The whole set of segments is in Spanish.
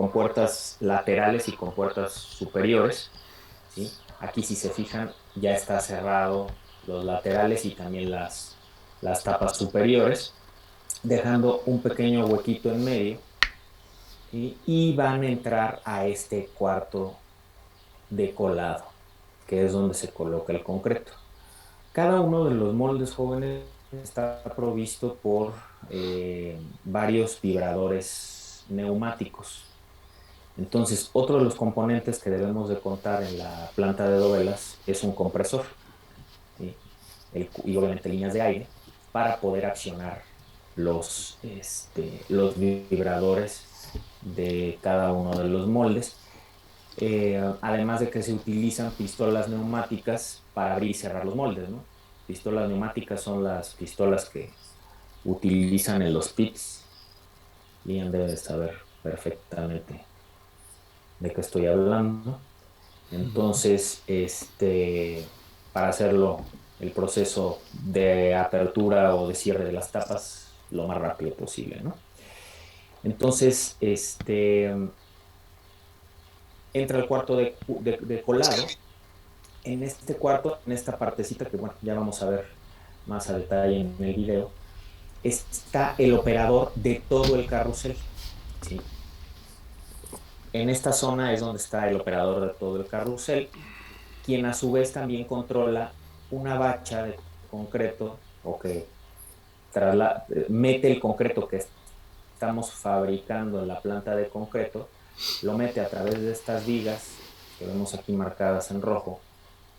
con puertas laterales y con puertas superiores, ¿sí? Aquí, si se fijan, ya está cerrado los laterales y también las tapas superiores, dejando un pequeño huequito en medio, ¿sí? Y van a entrar a este cuarto de colado, que es donde se coloca el concreto. Cada uno de los moldes jóvenes está provisto por varios vibradores neumáticos. Entonces, otro de los componentes que debemos de contar en la planta de dovelas es un compresor, ¿sí? Y obviamente líneas de aire para poder accionar los vibradores de cada uno de los moldes. Además de que se utilizan pistolas neumáticas para abrir y cerrar los moldes, ¿no? Pistolas neumáticas son las pistolas que utilizan en los pits. Lian debe de saber perfectamente de qué estoy hablando. Entonces, para hacerlo, el proceso de apertura o de cierre de las tapas lo más rápido posible, ¿no? Entonces, entra el cuarto de colado. En este cuarto, en esta partecita que bueno, ya vamos a ver más a detalle en el video, está el operador de todo el carrusel, ¿sí? En esta zona es donde está el operador de todo el carrusel, quien a su vez también controla una bacha de concreto o que mete el concreto que estamos fabricando en la planta de concreto, lo mete a través de estas vigas que vemos aquí marcadas en rojo,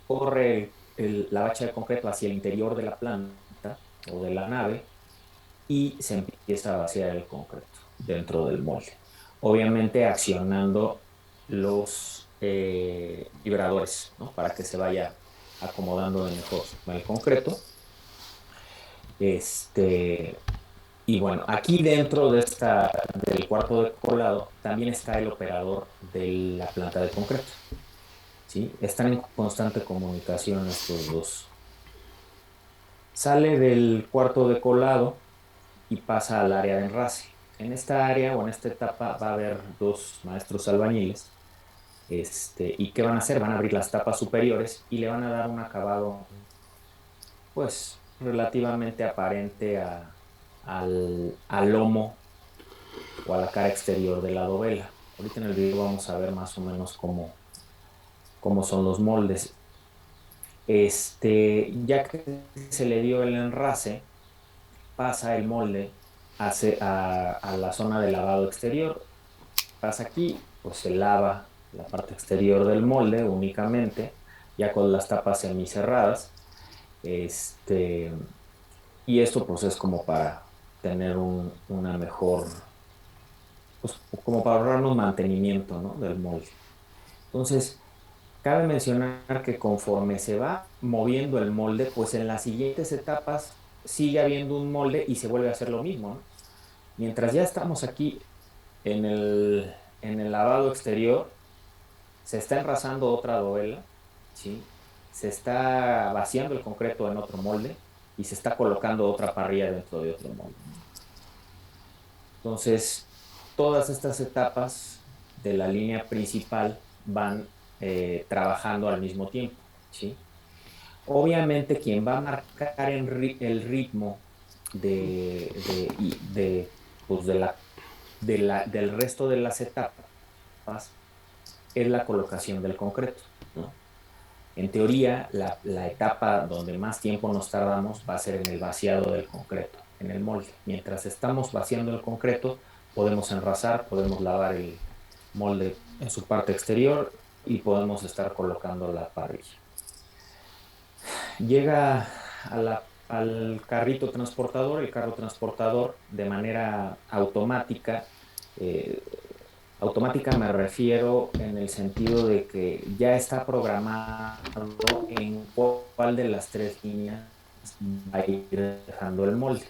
corre la bacha de concreto hacia el interior de la planta o de la nave y se empieza a vaciar el concreto dentro del molde. Obviamente accionando los vibradores, ¿no? Para que se vaya acomodando de mejor el concreto. Y bueno, aquí dentro del cuarto de colado también está el operador de la planta de concreto, ¿sí? Están en constante comunicación estos dos. Sale del cuarto de colado y pasa al área de enrase. En esta área o en esta etapa va a haber dos maestros albañiles. ¿Y qué van a hacer? Van a abrir las tapas superiores y le van a dar un acabado, pues, relativamente aparente al lomo o a la cara exterior de la dovela. Ahorita en el video vamos a ver más o menos cómo son los moldes. Ya que se le dio el enrase, pasa el molde a la zona de lavado exterior. Pasa aquí, pues se lava la parte exterior del molde únicamente, ya con las tapas semicerradas. Y esto pues es como para tener una mejor, pues como para ahorrarnos mantenimiento, ¿no? Del molde. Entonces, cabe mencionar que conforme se va moviendo el molde, pues en las siguientes etapas sigue habiendo un molde y se vuelve a hacer lo mismo, ¿no? Mientras ya estamos aquí en el lavado exterior, se está enrasando otra dovela, ¿sí? Se está vaciando el concreto en otro molde y se está colocando otra parrilla dentro de otro molde. Entonces, todas estas etapas de la línea principal van trabajando al mismo tiempo, ¿sí? Obviamente, quien va a marcar el ritmo de, pues del resto de las etapas es la colocación del concreto, ¿no? En teoría, la etapa donde más tiempo nos tardamos va a ser en el vaciado del concreto, en el molde. Mientras estamos vaciando el concreto, podemos enrasar, podemos lavar el molde en su parte exterior y podemos estar colocando la parrilla. Llega al carrito transportador, el carro transportador de manera automática. eh, Automática me refiero en el sentido de que ya está programado en cuál de las tres líneas va a ir dejando el molde,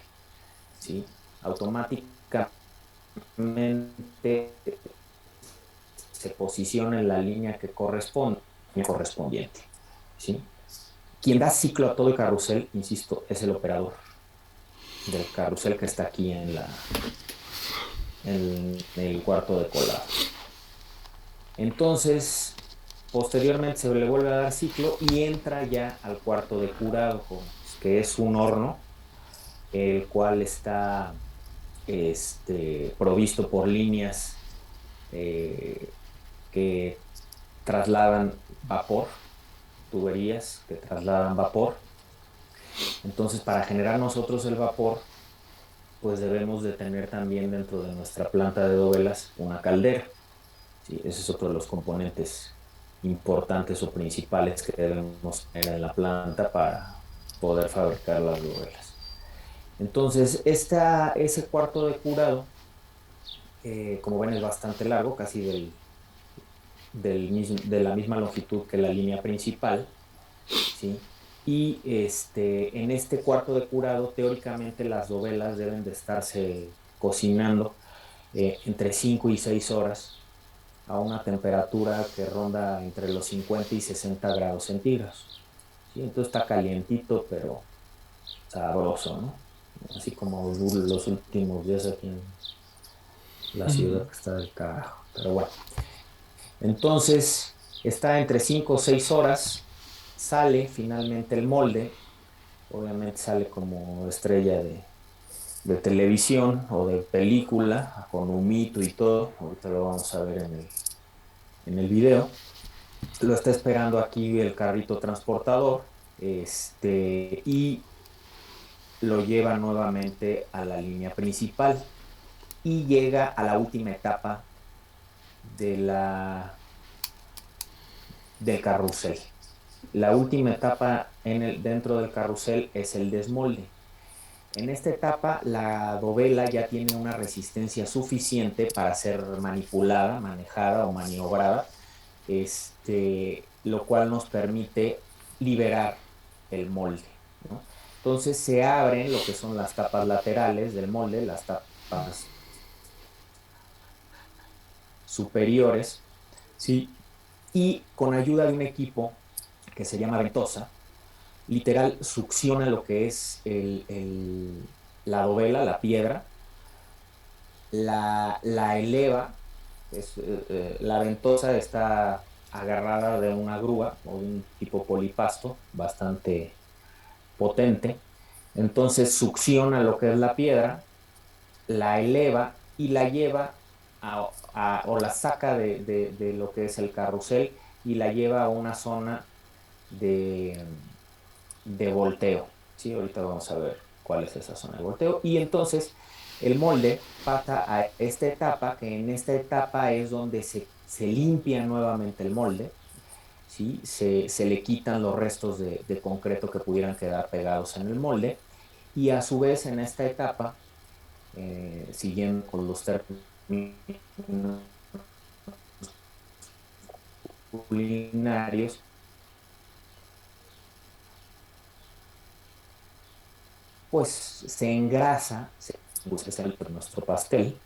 ¿sí? Automáticamente se posiciona en la línea que correspondiente, ¿sí? Quien da ciclo a todo el carrusel, insisto, es el operador del carrusel que está aquí en el cuarto de colado. Entonces, posteriormente se le vuelve a dar ciclo y entra ya al cuarto de curado, que es un horno, el cual está provisto por líneas eh, que trasladan vapor, tuberías que trasladan vapor. Entonces, para generar nosotros el vapor, pues debemos de tener también dentro de nuestra planta de dovelas una caldera. ¿Sí? Ese es otro de los componentes importantes o principales que debemos tener en la planta para poder fabricar las dovelas. Entonces, ese cuarto de curado, como ven, es bastante largo, casi de la misma longitud que la línea principal, ¿sí? Y en este cuarto de curado, teóricamente las dovelas deben de estarse cocinando entre 5 y 6 horas a una temperatura que ronda entre los 50 y 60 grados centígrados. ¿Sí? Entonces está calientito, pero sabroso, ¿no? Así como los últimos días aquí en la ciudad que está del carajo. Pero bueno, entonces está entre 5 o 6 horas, sale finalmente el molde, obviamente sale como estrella de televisión o de película, con humito y todo, ahorita lo vamos a ver en el video. Lo está esperando aquí el carrito transportador, y lo lleva nuevamente a la línea principal y llega a la última etapa de del carrusel. La última etapa dentro del carrusel es el desmolde. En esta etapa, la dovela ya tiene una resistencia suficiente para ser manipulada, manejada o maniobrada, lo cual nos permite liberar el molde, ¿no? Entonces se abren lo que son las tapas laterales del molde, las tapas superiores, ¿sí? Y con ayuda de un equipo que se llama ventosa, literal succiona lo que es la dovela, la piedra, la eleva. La ventosa está agarrada de una grúa o de un tipo polipasto bastante potente. Entonces succiona lo que es la piedra, la eleva y la lleva o la saca de lo que es el carrusel y la lleva a una zona de, de volteo. ¿Sí? Ahorita vamos a ver cuál es esa zona de volteo. Y entonces el molde pasa a esta etapa, que en esta etapa es donde se limpia nuevamente el molde. ¿Sí? Se le quitan los restos de concreto que pudieran quedar pegados en el molde. Y a su vez en esta etapa, siguiendo con los términos culinarios, pues se engrasa, se especialmente nuestro pastel,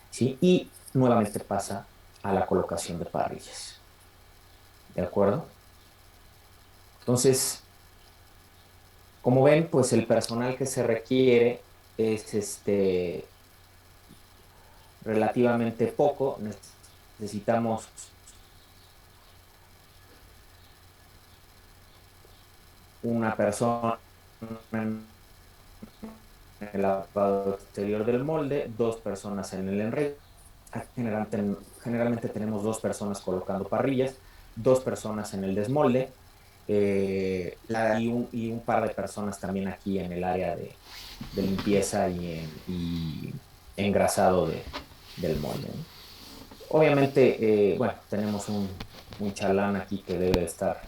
¿sí? Y nuevamente pasa a la colocación de parrillas. ¿De acuerdo? Entonces, como ven, pues el personal que se requiere es relativamente poco. Necesitamos una persona en el lavado exterior del molde, dos personas en el enrede. Generalmente tenemos dos personas colocando parrillas, dos personas en el desmolde, y un par de personas también aquí en el área de limpieza y engrasado del molde, ¿no? Obviamente, bueno, tenemos un chalán aquí que debe estar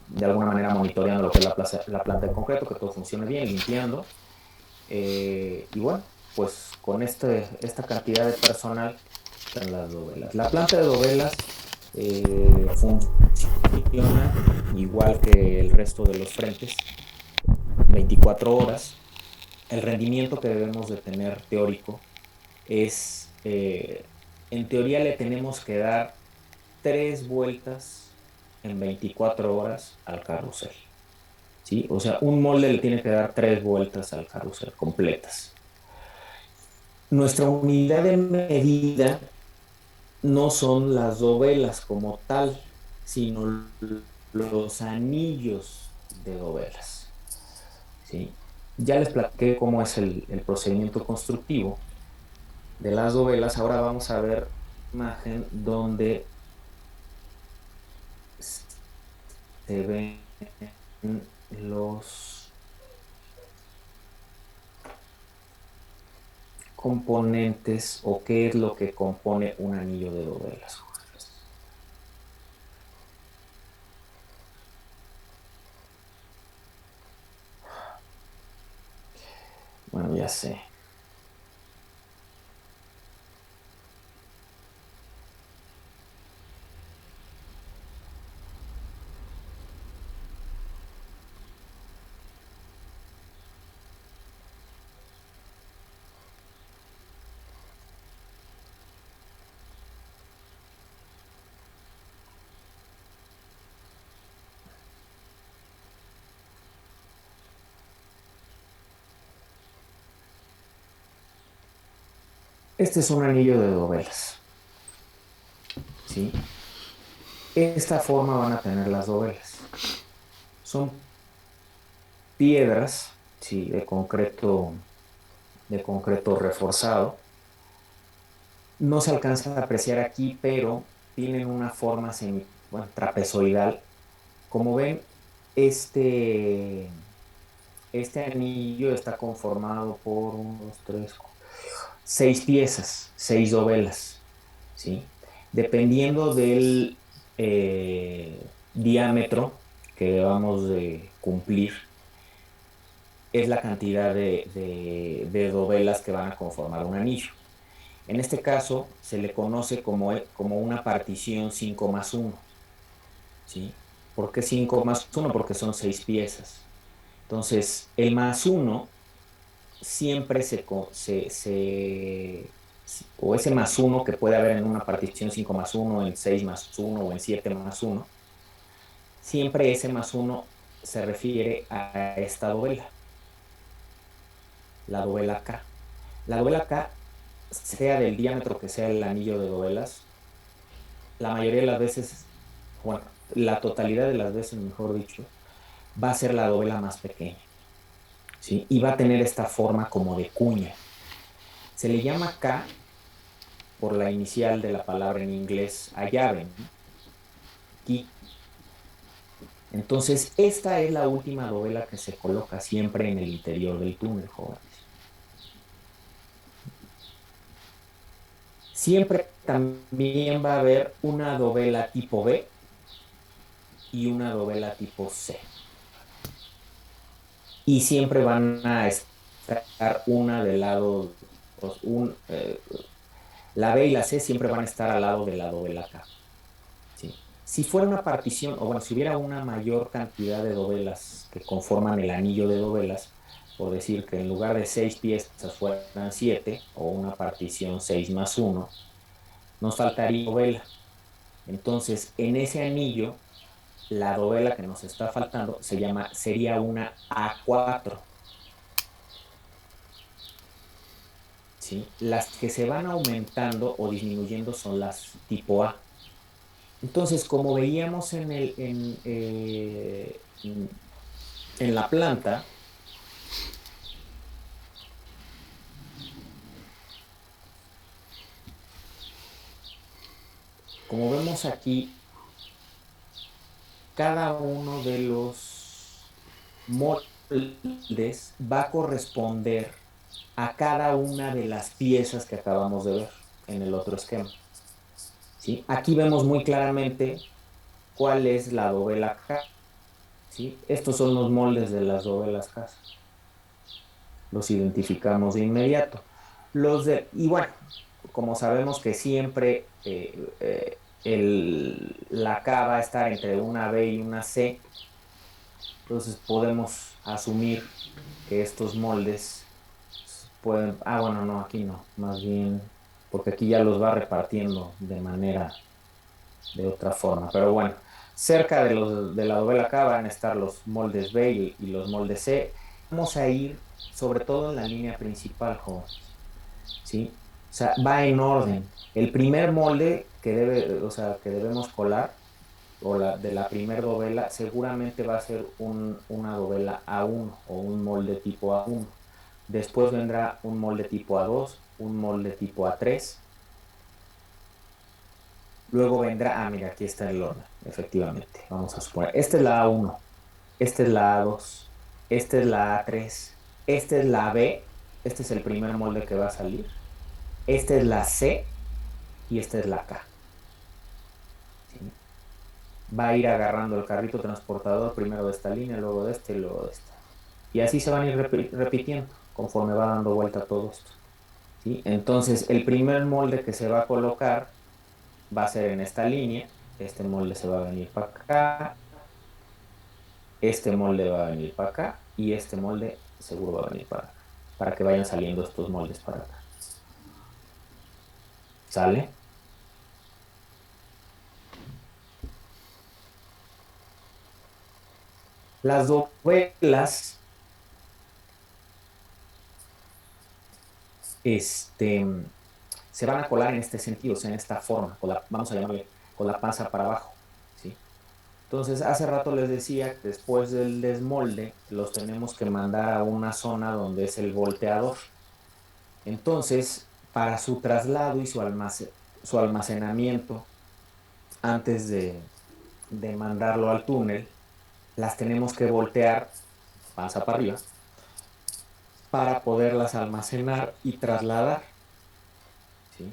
de alguna manera monitoreando lo que es la planta de concreto, que todo funcione bien, limpiando. Y bueno, pues con esta cantidad de personal en las dovelas. La planta de dovelas funciona igual que el resto de los frentes, 24 horas. El rendimiento que debemos de tener teórico es, en teoría le tenemos que dar 3 vueltas en 24 horas al carrusel. ¿Sí? O sea, un molde le tiene que dar 3 vueltas al carrusel completas. Nuestra unidad de medida no son las dovelas como tal, sino los anillos de dovelas, ¿sí? Ya les platiqué cómo es el procedimiento constructivo de las dovelas. Ahora vamos a ver una imagen donde se ven los componentes o qué es lo que compone un anillo de dovelas. Bueno, ya sé. Este es un anillo de dovelas, ¿sí? Esta forma van a tener las dovelas. Son piedras, ¿sí? De concreto reforzado. No se alcanza a apreciar aquí, pero tienen una forma bueno, trapezoidal. Como ven, este, este anillo está conformado por 6 piezas, 6 dovelas, ¿sí? Dependiendo del diámetro que debamos de cumplir, es la cantidad de dovelas que van a conformar un anillo. En este caso, se le conoce como una partición 5+1, ¿sí? ¿Por qué 5+1? Porque son 6 piezas. Entonces, el más uno siempre o ese más uno que puede haber en una partición 5+1, en 6+1 o en 7+1, siempre ese más uno se refiere a esta dovela, la dovela K. La dovela K, sea del diámetro que sea el anillo de dovelas, la mayoría de las veces, bueno, la totalidad de las veces, mejor dicho, va a ser la dovela más pequeña, ¿sí? Y va a tener esta forma como de cuña. Se le llama K por la inicial de la palabra en inglés a llave, ¿no? Key. Entonces, esta es la última dovela que se coloca siempre en el interior del túnel, jóvenes. Siempre también va a haber una dovela tipo B y una dovela tipo C. Y siempre van a estar una del lado, pues, la B y la C siempre van a estar al lado de la dovela K, ¿sí? Si fuera una partición, o bueno, si hubiera una mayor cantidad de dovelas que conforman el anillo de dovelas, por decir que en lugar de 6 piezas fueran 7, o una partición 6+1, nos faltaría dovela. Entonces, en ese anillo, la dovela que nos está faltando sería una A4, ¿sí? Las que se van aumentando o disminuyendo son las tipo A. Entonces, como veíamos en la planta, como vemos aquí, cada uno de los moldes va a corresponder a cada una de las piezas que acabamos de ver en el otro esquema, ¿sí? Aquí vemos muy claramente cuál es la dovela K, ¿sí? Estos son los moldes de las dovelas K. Los identificamos de inmediato. Y bueno, como sabemos que siempre la K va a estar entre una B y una C, entonces podemos asumir que estos moldes bueno, no, aquí no, más bien, porque aquí ya los va repartiendo de otra forma, pero bueno, cerca de la dovela K van a estar los moldes B y los moldes C. Vamos a ir sobre todo en la línea principal, jóvenes, ¿sí? O sea, va en orden. El primer molde que debe, o sea, que debemos colar, o de la primer dovela, seguramente va a ser una dovela A1 o un molde tipo A1. Después vendrá un molde tipo A2, un molde tipo A3. Luego vendrá, mira, aquí está el orden, efectivamente. Vamos a suponer, esta es la A1, esta es la A2, esta es la A3, esta es la B, este es el primer molde que va a salir, esta es la C y esta es la K. ¿Sí? Va a ir agarrando el carrito transportador primero de esta línea, luego de este y luego de esta. Y así se van a ir repitiendo conforme va dando vuelta todo esto. ¿Sí? Entonces, el primer molde que se va a colocar va a ser en esta línea. Este molde se va a venir para acá, este molde va a venir para acá y este molde seguro va a venir para acá, para que vayan saliendo estos moldes para acá. ¿Sale? Las dovelas, este, se van a colar en este sentido, o sea, en esta forma, vamos a llamarle con la panza para abajo, ¿sí? Entonces, hace rato les decía que después del desmolde los tenemos que mandar a una zona donde es el volteador. Entonces, para su traslado y su almacenamiento antes de mandarlo al túnel, las tenemos que voltear panza para arriba para poderlas almacenar y trasladar, ¿sí?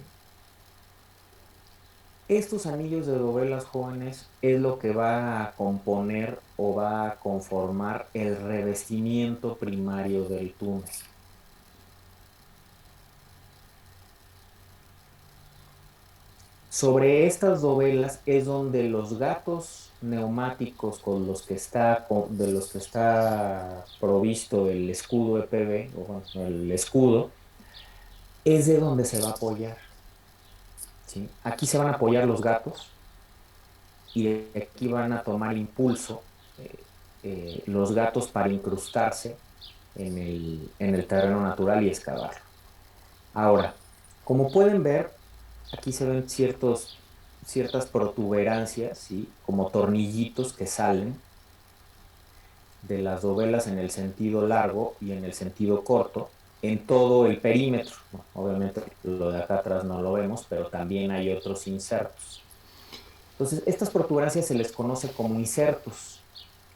Estos anillos de dovelas jóvenes es lo que va a componer o va a conformar el revestimiento primario del túnel. Sobre estas dovelas es donde los gatos neumáticos con los que de los que está provisto el escudo EPB, o bueno, el escudo, es de donde se va a apoyar, ¿sí? Aquí se van a apoyar los gatos y de aquí van a tomar impulso los gatos para incrustarse en el terreno natural y excavarlo. Ahora, como pueden ver, aquí se ven ciertas protuberancias, ¿sí? Como tornillitos que salen de las dovelas en el sentido largo y en el sentido corto, en todo el perímetro. Bueno, obviamente lo de acá atrás no lo vemos, pero también hay otros insertos. Entonces, estas protuberancias se les conoce como insertos.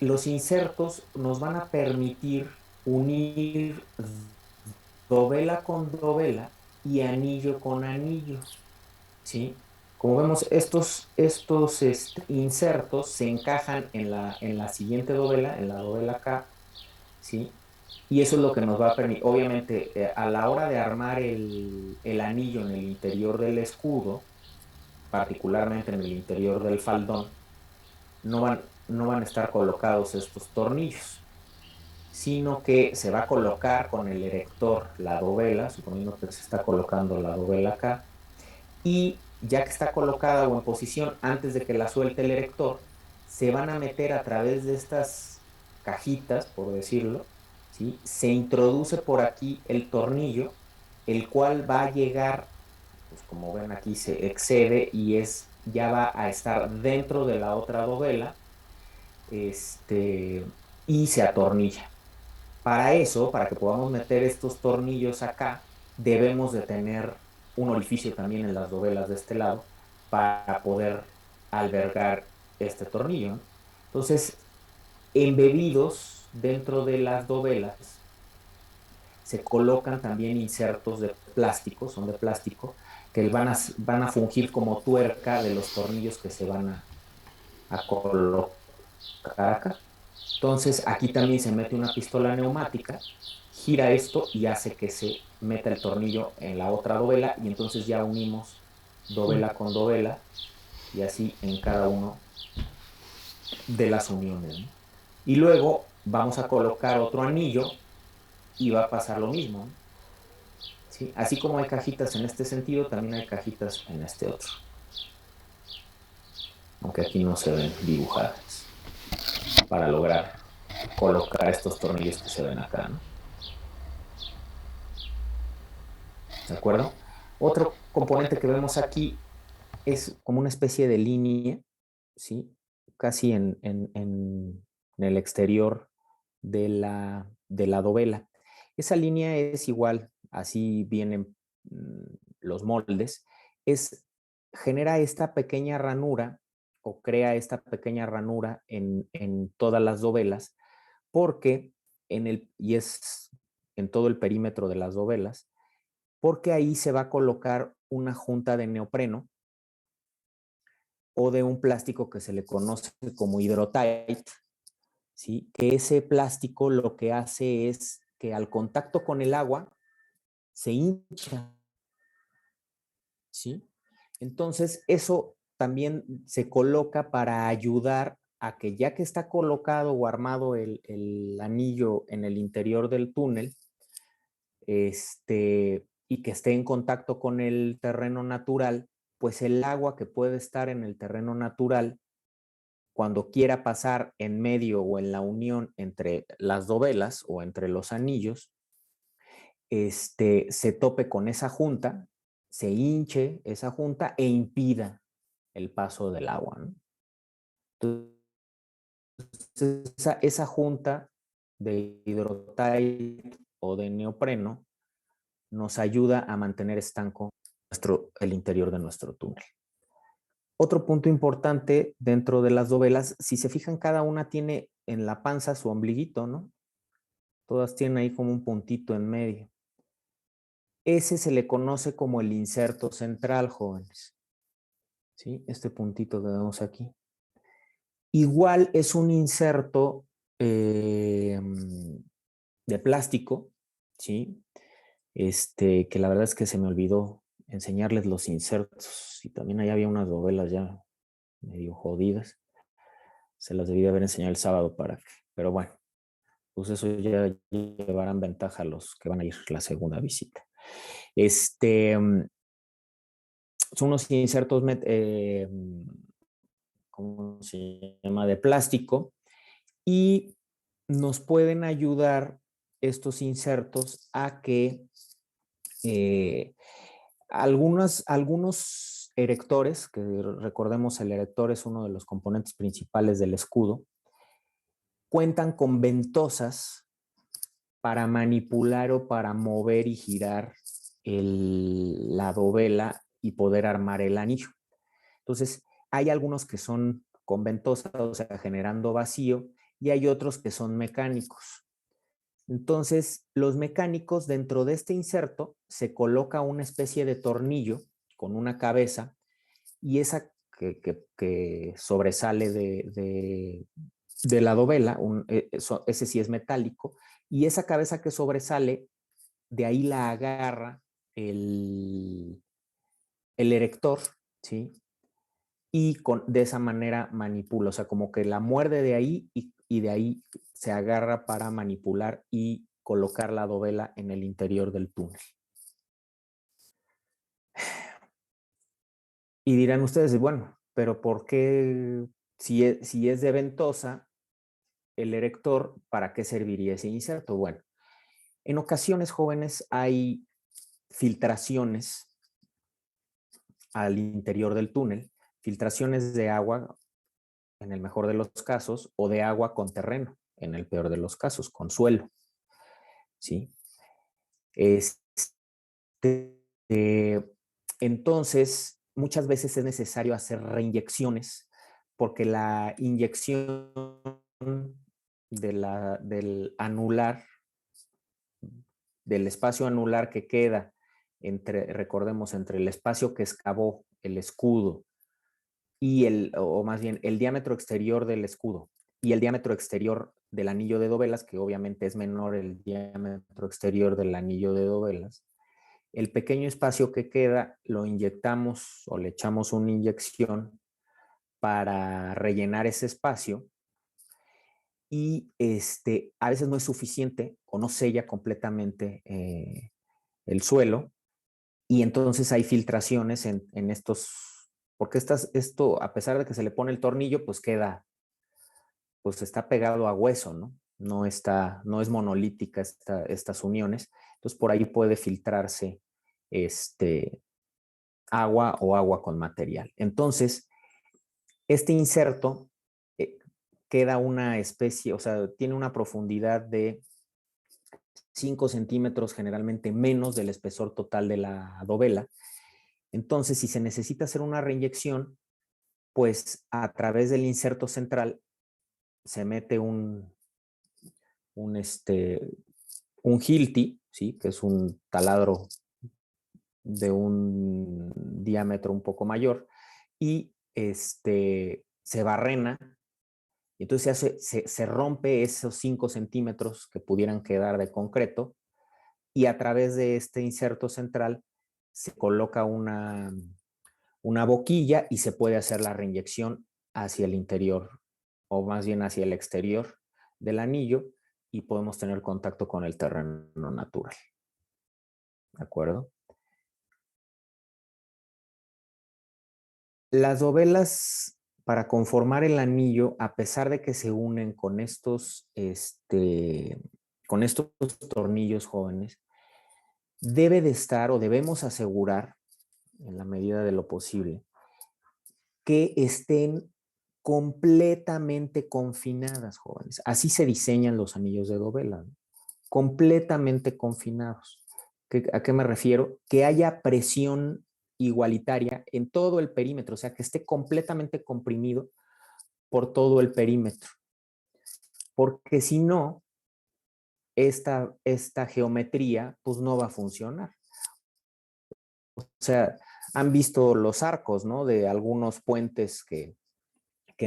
Los insertos nos van a permitir unir dovela con dovela y anillo con anillo, ¿sí? Como vemos, estos insertos se encajan en la siguiente dovela, en la dovela K, ¿sí? Y eso es lo que nos va a permitir, obviamente, a la hora de armar el anillo en el interior del escudo, particularmente en el interior del faldón, no van a estar colocados estos tornillos, sino que se va a colocar con el erector la dovela, suponiendo que se está colocando la dovela acá, y ya que está colocada o en posición antes de que la suelte el erector, se van a meter a través de estas cajitas, por decirlo, ¿sí? Se introduce por aquí el tornillo, el cual va a llegar, pues como ven aquí se excede y ya va a estar dentro de la otra dovela, y se atornilla. Para eso, para que podamos meter estos tornillos acá, debemos de tener un orificio también en las dovelas de este lado para poder albergar este tornillo, ¿no? Entonces, embebidos dentro de las dovelas se colocan también insertos de plástico, son de plástico, que van a fungir como tuerca de los tornillos que se van a colocar acá. Entonces, aquí también se mete una pistola neumática, gira esto y hace que se meta el tornillo en la otra dovela y entonces ya unimos dovela con dovela y así en cada uno de las uniones, ¿no? Y luego vamos a colocar otro anillo y va a pasar lo mismo, ¿no? ¿Sí? Así como hay cajitas en este sentido, también hay cajitas en este otro, aunque aquí no se ven dibujadas para lograr colocar estos tornillos que se ven acá, ¿no? ¿De acuerdo? Otro componente que vemos aquí es como una especie de línea, ¿sí? Casi en el exterior de la dovela. Esa línea es igual, así vienen los moldes, genera esta pequeña ranura o crea esta pequeña ranura en todas las dovelas, porque y es en todo el perímetro de las dovelas, porque ahí se va a colocar una junta de neopreno o de un plástico que se le conoce como hidrotite, ¿sí? Que ese plástico lo que hace es que al contacto con el agua se hincha, ¿sí? Entonces, eso también se coloca para ayudar a que ya que está colocado o armado el anillo en el interior del túnel, y que esté en contacto con el terreno natural, pues el agua que puede estar en el terreno natural, cuando quiera pasar en medio o en la unión entre las dovelas o entre los anillos, se tope con esa junta, se hinche esa junta e impida el paso del agua, ¿no? Entonces, esa junta de hidrotite o de neopreno nos ayuda a mantener estanco el interior de nuestro túnel. Otro punto importante dentro de las dovelas, si se fijan, cada una tiene en la panza su ombliguito, ¿no? Todas tienen ahí como un puntito en medio. Ese se le conoce como el inserto central, jóvenes. ¿Sí? Este puntito que vemos aquí. Igual es un inserto de plástico, ¿sí? Que la verdad es que se me olvidó enseñarles los insertos y también ahí había unas dovelas ya medio jodidas. Se las debí de haber enseñado el sábado pero bueno, pues eso ya llevarán ventaja a los que van a ir la segunda visita. Son unos insertos, ¿cómo se llama? De plástico, y nos pueden ayudar estos insertos a que algunos erectores, que recordemos el erector es uno de los componentes principales del escudo, cuentan con ventosas para manipular o para mover y girar la dovela y poder armar el anillo. Entonces, hay algunos que son con ventosas, o sea, generando vacío, y hay otros que son mecánicos. Entonces, los mecánicos, dentro de este inserto se coloca una especie de tornillo con una cabeza, y esa que sobresale de la dovela, ese sí es metálico, y esa cabeza que sobresale, de ahí la agarra el erector, ¿sí? Y de esa manera manipula, o sea, como que la muerde de ahí y de ahí se agarra para manipular y colocar la dovela en el interior del túnel. Y dirán ustedes, bueno, pero ¿por qué si es de ventosa el erector, para qué serviría ese inserto? Bueno, en ocasiones, jóvenes, hay filtraciones al interior del túnel, filtraciones de agua en el mejor de los casos, o de agua con terreno, en el peor de los casos, con suelo, ¿sí? Eh, entonces, muchas veces es necesario hacer reinyecciones, porque la inyección del anular, del espacio anular que queda recordemos, entre el espacio que excavó el escudo y o más bien, el diámetro exterior del escudo y el diámetro exterior del anillo de dovelas, que obviamente es menor el diámetro exterior del anillo de dovelas, el pequeño espacio que queda lo inyectamos o le echamos una inyección para rellenar ese espacio, y a veces no es suficiente o no sella completamente el suelo, y entonces hay filtraciones en estos, porque esto, a pesar de que se le pone el tornillo, pues pues está pegado a hueso, ¿no? No es monolítica estas uniones, entonces por ahí puede filtrarse agua o agua con material. Entonces, este inserto queda una especie, o sea, tiene una profundidad de 5 centímetros, generalmente menos del espesor total de la dovela. Entonces, si se necesita hacer una reinyección, pues a través del inserto central se mete un, este, un Hilti, ¿sí? Que es un taladro de un diámetro un poco mayor, y se barrena, y entonces se rompe esos 5 centímetros que pudieran quedar de concreto, y a través de este inserto central se coloca una boquilla y se puede hacer la reinyección hacia el interior, o más bien hacia el exterior del anillo, y podemos tener contacto con el terreno natural. ¿De acuerdo? Las dovelas para conformar el anillo, a pesar de que se unen con estos tornillos jóvenes, debe de estar o debemos asegurar, en la medida de lo posible, que estén completamente confinadas, jóvenes. Así se diseñan los anillos de dovela, ¿no? Completamente confinados. ¿A qué me refiero? Que haya presión igualitaria en todo el perímetro, o sea, que esté completamente comprimido por todo el perímetro. Porque si no, esta geometría pues no va a funcionar. O sea, han visto los arcos, ¿no? De algunos puentes que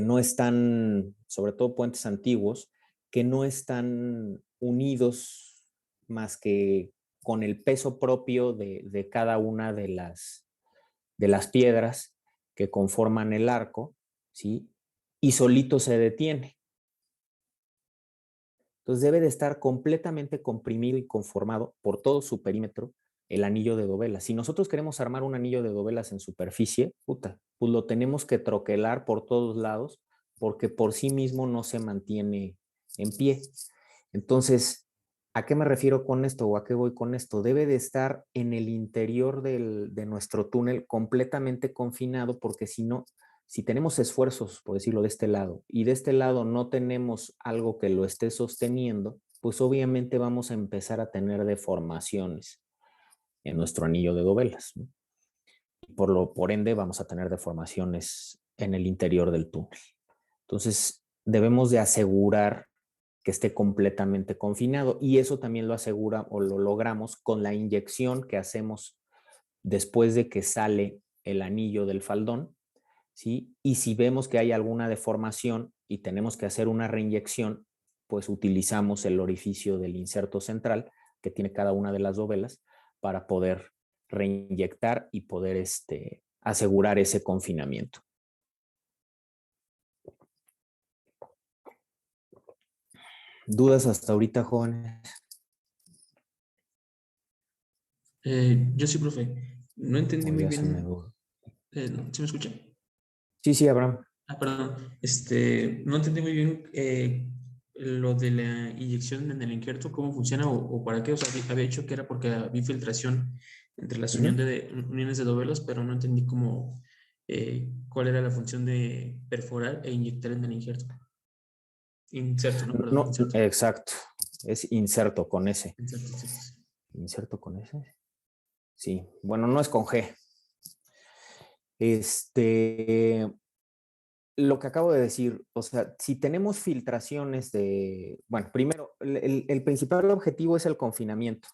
no están, sobre todo puentes antiguos, que no están unidos más que con el peso propio de cada una de las piedras que conforman el arco, ¿sí? Y solito se detiene. Entonces debe de estar completamente comprimido y conformado por todo su perímetro el anillo de dovelas. Si nosotros queremos armar un anillo de dovelas en superficie, puta, pues lo tenemos que troquelar por todos lados porque por sí mismo no se mantiene en pie. Entonces, ¿a qué me refiero con esto o a qué voy con esto? Debe de estar en el interior de nuestro túnel completamente confinado porque si no, si tenemos esfuerzos, por decirlo de este lado, y de este lado no tenemos algo que lo esté sosteniendo, pues obviamente vamos a empezar a tener deformaciones en nuestro anillo de dovelas, ¿no? Y por ende vamos a tener deformaciones en el interior del túnel. Entonces, debemos de asegurar que esté completamente confinado y eso también lo asegura o lo logramos con la inyección que hacemos después de que sale el anillo del faldón, ¿sí? Y si vemos que hay alguna deformación y tenemos que hacer una reinyección, pues utilizamos el orificio del inserto central que tiene cada una de las dovelas para poder reinyectar y poder asegurar ese confinamiento. ¿Dudas hasta ahorita, jóvenes? Yo sí, profe. No entendí O muy ya se me bien. duda. ¿Sí me escucha? Sí, sí, Abraham. Ah, perdón. No entendí muy bien lo de la inyección en el injerto, cómo funciona o para qué. O sea, había hecho que era porque había filtración entre las uniones de dovelas, pero no entendí cuál era la función de perforar e inyectar en el injerto. Inserto, ¿no? Perdón, No, inserto. exacto. Es inserto con S. Inserto, inserto. Sí. ¿Inserto con S? Sí. Bueno, no es con G. Lo que acabo de decir, o sea, si tenemos filtraciones bueno, primero, el principal objetivo es el confinamiento,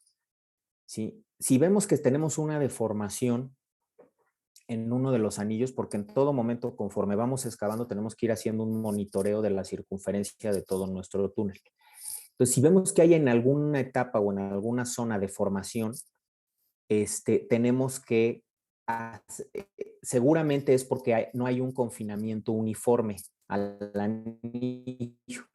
¿sí? Si vemos que tenemos una deformación en uno de los anillos, porque en todo momento, conforme vamos excavando, tenemos que ir haciendo un monitoreo de la circunferencia de todo nuestro túnel. Entonces, si vemos que hay en alguna etapa o en alguna zona de formación, tenemos que, seguramente es porque no hay un confinamiento uniforme al anillo,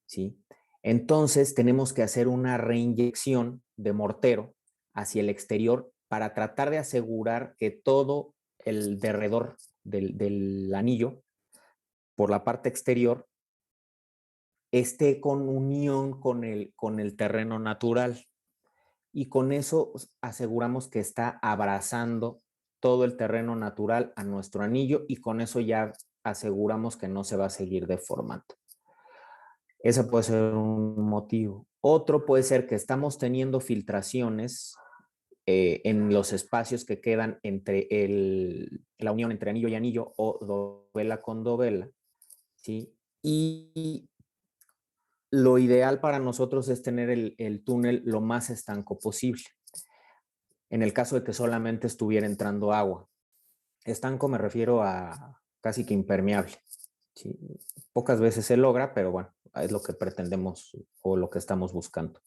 ¿sí? Entonces tenemos que hacer una reinyección de mortero hacia el exterior para tratar de asegurar que todo el derredor del anillo, por la parte exterior, esté con unión con el terreno natural. Y con eso aseguramos que está abrazando todo el terreno natural a nuestro anillo y con eso ya aseguramos que no se va a seguir deformando. Ese puede ser un motivo. Otro puede ser que estamos teniendo filtraciones en los espacios que quedan entre la unión entre anillo y anillo o dovela con dovela, ¿sí? Y lo ideal para nosotros es tener el túnel lo más estanco posible. En el caso de que solamente estuviera entrando agua. Estanco me refiero a casi que impermeable. ¿Sí? Pocas veces se logra, pero bueno, es lo que pretendemos o lo que estamos buscando.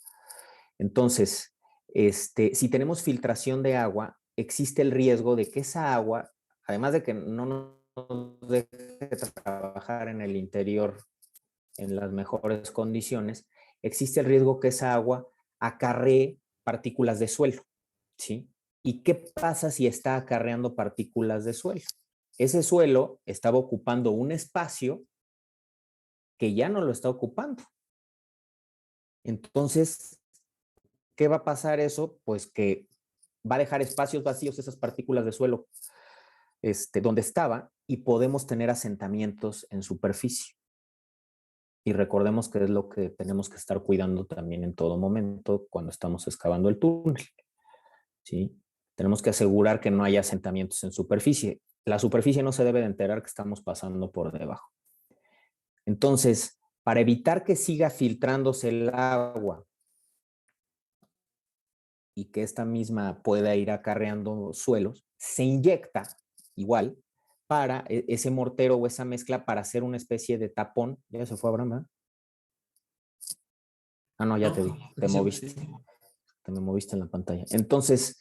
Entonces, si tenemos filtración de agua, existe el riesgo de que esa agua, además de que no nos deje trabajar en el interior en las mejores condiciones, existe el riesgo que esa agua acarree partículas de suelo, ¿sí? ¿Y qué pasa si está acarreando partículas de suelo? Ese suelo estaba ocupando un espacio que ya no lo está ocupando. Entonces, ¿qué va a pasar eso? Pues que va a dejar espacios vacíos esas partículas de suelo donde estaba y podemos tener asentamientos en superficie. Y recordemos que es lo que tenemos que estar cuidando también en todo momento cuando estamos excavando el túnel. ¿Sí? Tenemos que asegurar que no haya asentamientos en superficie. La superficie no se debe de enterar que estamos pasando por debajo. Entonces, para evitar que siga filtrándose el agua y que esta misma pueda ir acarreando suelos, se inyecta igual para ese mortero o esa mezcla para hacer una especie de tapón. Ya se fue Abraham, ¿verdad? Ah, no, ya te vi, te moviste. Sí. Te me moviste en la pantalla. Entonces,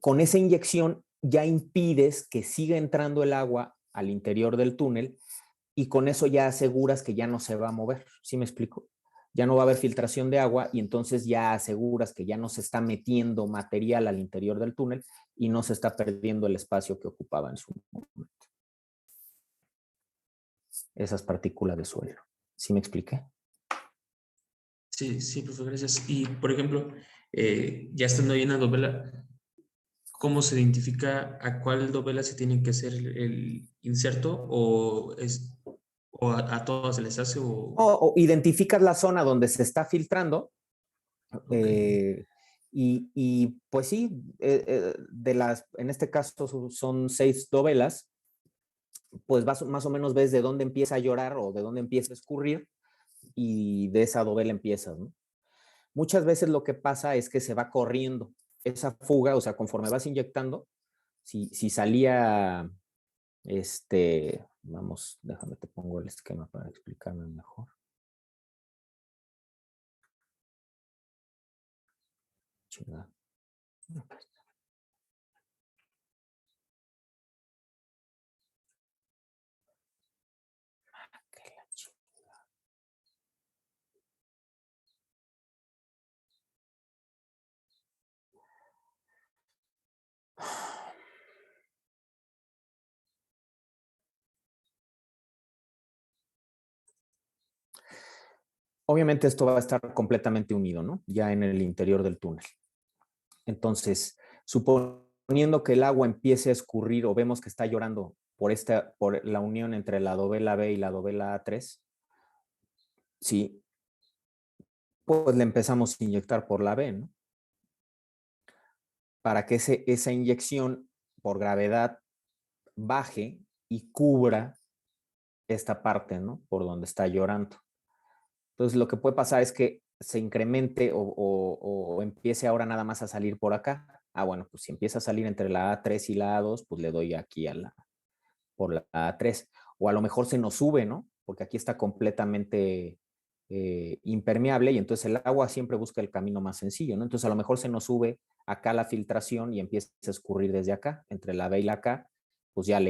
con esa inyección ya impides que siga entrando el agua al interior del túnel y con eso ya aseguras que ya no se va a mover. ¿Sí me explico? Ya no va a haber filtración de agua y entonces ya aseguras que ya no se está metiendo material al interior del túnel y no se está perdiendo el espacio que ocupaba en su momento. Esas partículas de suelo. ¿Sí me expliqué? Sí, sí, profe, gracias. Y, por ejemplo, ya estando ahí en la dovela, ¿cómo se identifica a cuál dovela se tiene que hacer el inserto o a todas se les hace O identificas la zona donde se está filtrando okay. Pues sí, en este caso son 6 dovelas, pues más o menos ves de dónde empieza a llorar o de dónde empieza a escurrir y de esa dovela empiezas, ¿no? Muchas veces lo que pasa es que se va corriendo esa fuga, o sea, conforme vas inyectando, si salía, vamos, déjame te pongo el esquema para explicarme mejor. Chingada. Obviamente esto va a estar completamente unido, ¿no? Ya en el interior del túnel. Entonces, suponiendo que el agua empiece a escurrir o vemos que está llorando por la unión entre la dovela B y la dovela A3, sí, pues le empezamos a inyectar por la B, ¿no? Para que esa inyección por gravedad baje y cubra esta parte, ¿no? Por donde está llorando. Entonces, lo que puede pasar es que se incremente o empiece ahora nada más a salir por acá. Ah, bueno, pues si empieza a salir entre la A3 y la A2, pues le doy aquí por la A3. O a lo mejor se nos sube, ¿no? Porque aquí está completamente impermeable y entonces el agua siempre busca el camino más sencillo, ¿no? Entonces a lo mejor se nos sube acá la filtración y empieza a escurrir desde acá, entre la B y la K, pues ya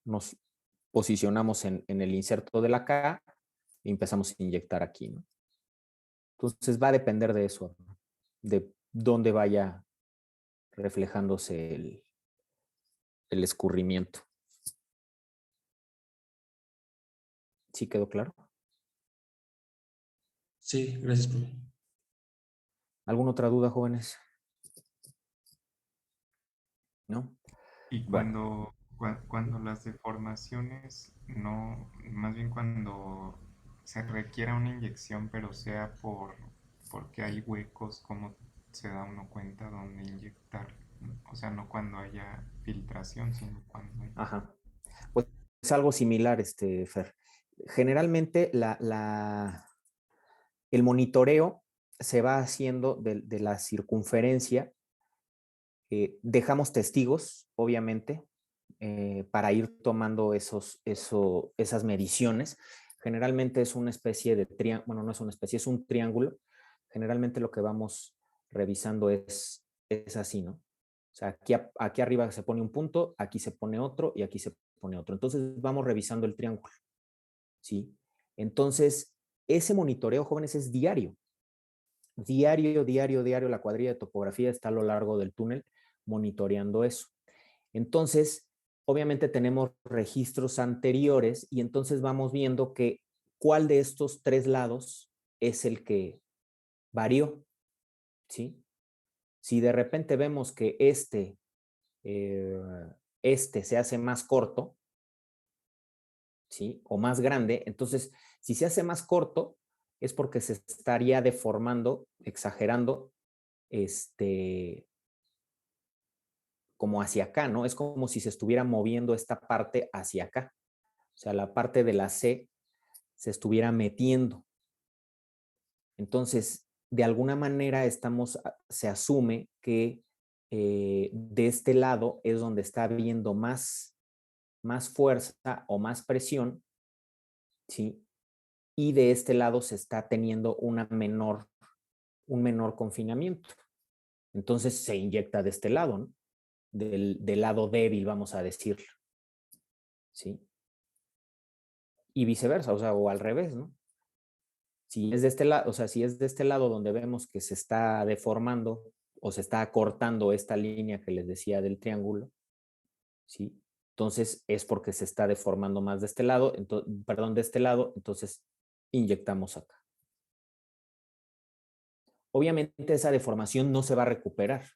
nos posicionamos en el inserto de la K y empezamos a inyectar aquí, ¿no? Entonces va a depender de eso, ¿no? De dónde vaya reflejándose el escurrimiento. ¿Sí quedó claro? Sí, gracias, profe. ¿Alguna otra duda, jóvenes? ¿no? Y Bueno, cuando las deformaciones, no, más bien cuando se requiera una inyección, pero sea porque hay huecos, ¿cómo se da uno cuenta dónde inyectar? O sea, no cuando haya filtración, sino cuando hay... ajá. Pues es algo similar, Fer. Generalmente el monitoreo se va haciendo de la circunferencia. Dejamos testigos, obviamente, para ir tomando esas mediciones. Generalmente es una especie de triángulo, bueno, no es una especie, es un triángulo. Generalmente lo que vamos revisando es así, ¿no? O sea, aquí arriba se pone un punto, aquí se pone otro y aquí se pone otro. Entonces vamos revisando el triángulo, ¿sí? Entonces, ese monitoreo, jóvenes, es diario. Diario, diario, diario, la cuadrilla de topografía está a lo largo del túnel monitoreando eso. Entonces, obviamente tenemos registros anteriores y entonces vamos viendo que cuál de estos tres lados es el que varió, ¿sí? Si de repente vemos que eh, este se hace más corto, ¿sí? O más grande, entonces, si se hace más corto, es porque se estaría deformando, exagerando, este, como hacia acá, ¿no? Es como si se estuviera moviendo esta parte hacia acá. O sea, la parte de la C se estuviera metiendo. Entonces, de alguna manera se asume que de este lado es donde está habiendo más fuerza o más presión, ¿sí? Y de este lado se está teniendo un menor confinamiento. Entonces se inyecta de este lado, ¿no? Del lado débil, vamos a decirlo, ¿sí? Y viceversa, o sea, o al revés, ¿no? Si es de este lado, o sea, si es de este lado donde vemos que se está deformando o se está acortando esta línea que les decía del triángulo, ¿sí? Entonces es porque se está deformando más de este lado, perdón, de este lado, entonces inyectamos acá. Obviamente esa deformación no se va a recuperar,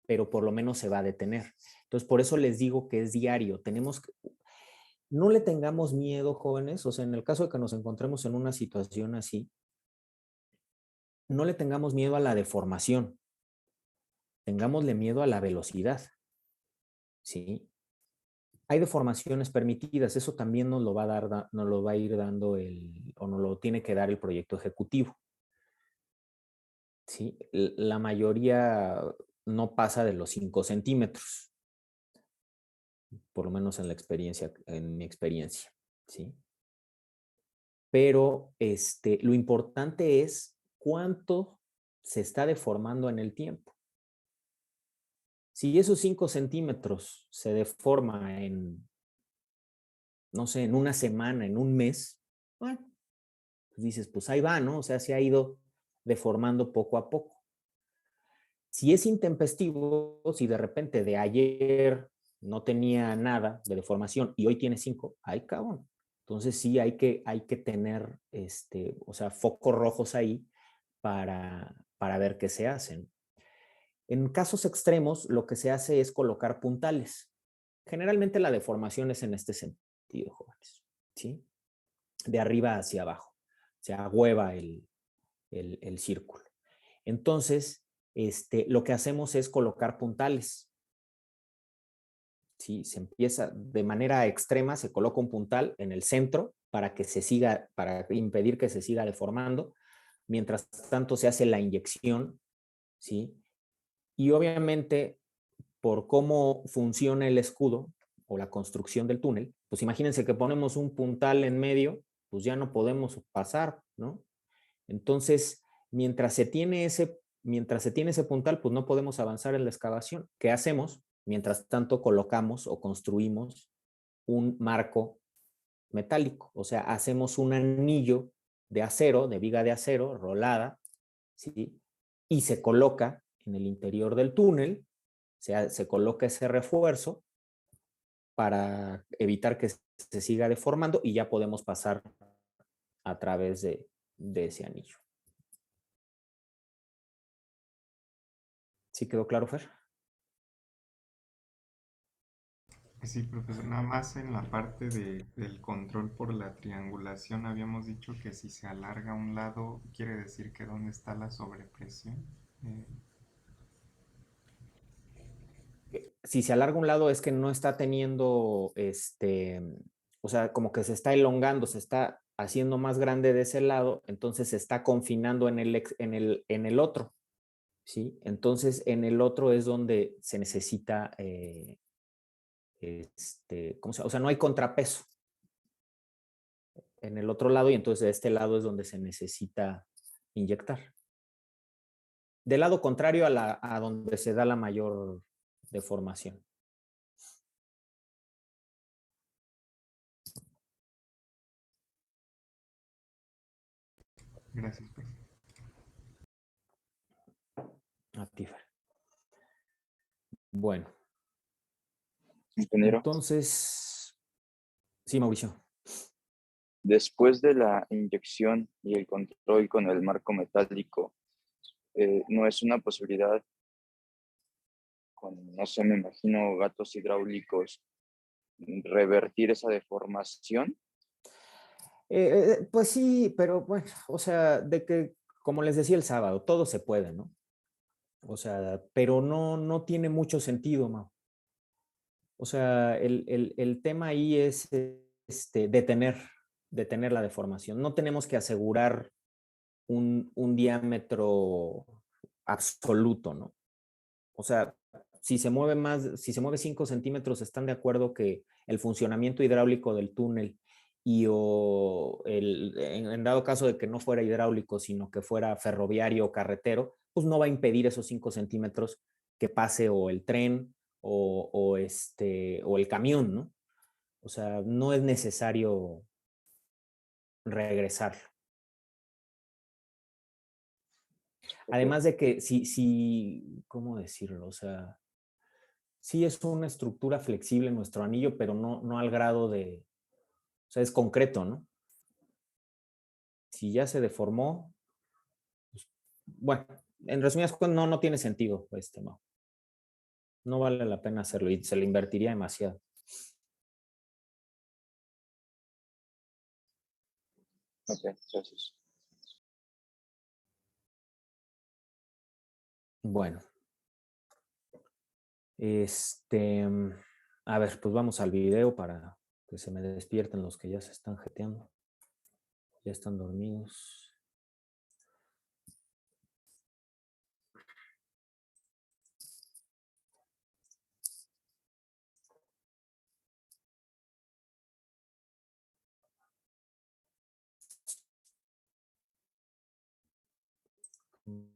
pero por lo menos se va a detener. Entonces por eso les digo que es diario. No le tengamos miedo, jóvenes, o sea, en el caso de que nos encontremos en una situación así, no le tengamos miedo a la deformación, tengámosle miedo a la velocidad, ¿sí? Hay deformaciones permitidas, eso también nos lo va a ir dando o nos lo tiene que dar el proyecto ejecutivo, ¿sí? La mayoría no pasa de los 5 centímetros, por lo menos en mi experiencia, ¿sí? Pero lo importante es cuánto se está deformando en el tiempo. Si esos 5 centímetros se deforma no sé, en una semana, en un mes, bueno, pues dices, pues ahí va, ¿no? O sea, se ha ido deformando poco a poco. Si es intempestivo, si de repente de ayer no tenía nada de deformación y hoy tiene 5, ay, cabrón. Entonces sí hay que tener, o sea, focos rojos ahí para ver qué se hacen. En casos extremos, lo que se hace es colocar puntales. Generalmente la deformación es en este sentido, jóvenes, ¿sí? De arriba hacia abajo. Se agüeva el círculo. Entonces, lo que hacemos es colocar puntales. ¿Sí? Se empieza de manera extrema, se coloca un puntal en el centro para impedir que se siga deformando. Mientras tanto, se hace la inyección, ¿sí? Y obviamente, por cómo funciona el escudo o la construcción del túnel, pues imagínense que ponemos un puntal en medio, pues ya no podemos pasar, ¿no? Entonces, mientras se tiene ese puntal, pues no podemos avanzar en la excavación. ¿Qué hacemos? Mientras tanto, colocamos o construimos un marco metálico, o sea, hacemos un anillo de acero, de viga de acero, rolada, ¿sí? Y se coloca en el interior del túnel, se coloca ese refuerzo para evitar que se siga deformando y ya podemos pasar a través de ese anillo. ¿Sí quedó claro, Fer? Sí, profesor, nada más en la parte del control por la triangulación habíamos dicho que si se alarga a un lado, quiere decir que dónde está la sobrepresión. Eh, Si se alarga un lado es que no está teniendo, o sea, como que se está elongando, se está haciendo más grande de ese lado, entonces se está confinando en el otro, ¿sí? Entonces en el otro es donde se necesita, ¿cómo se llama? O sea, no hay contrapeso en el otro lado y entonces de este lado es donde se necesita inyectar. Del lado contrario a donde se da la mayor deformación. Gracias, profesor. A ti, Fer. Bueno, Ingeniero, entonces, sí, Mauricio. después de la inyección y el control con el marco metálico, ¿no es una posibilidad con, no sé, me imagino, gatos hidráulicos, revertir esa deformación? Pues sí, pero bueno, o sea, de que, como les decía el sábado, todo se puede, ¿no? O sea, pero no tiene mucho sentido, Mau. O sea, el tema ahí es detener la deformación. No tenemos que asegurar un diámetro absoluto, ¿no? O sea, si se mueve 5 centímetros, están de acuerdo que el funcionamiento hidráulico del túnel en dado caso de que no fuera hidráulico, sino que fuera ferroviario o carretero, pues no va a impedir esos 5 centímetros que pase o el tren o el camión, ¿no? O sea, no es necesario regresarlo. Además de que ¿cómo decirlo? O sea, sí es una estructura flexible nuestro anillo, pero no al grado o sea, es concreto, ¿no? Si ya se deformó, pues, bueno, en resumidas cuentas, no tiene sentido, no. No vale la pena hacerlo y se le invertiría demasiado. Ok, gracias. Bueno, a ver, pues vamos al video para que se me despierten los que ya se están jeteando. Ya están dormidos.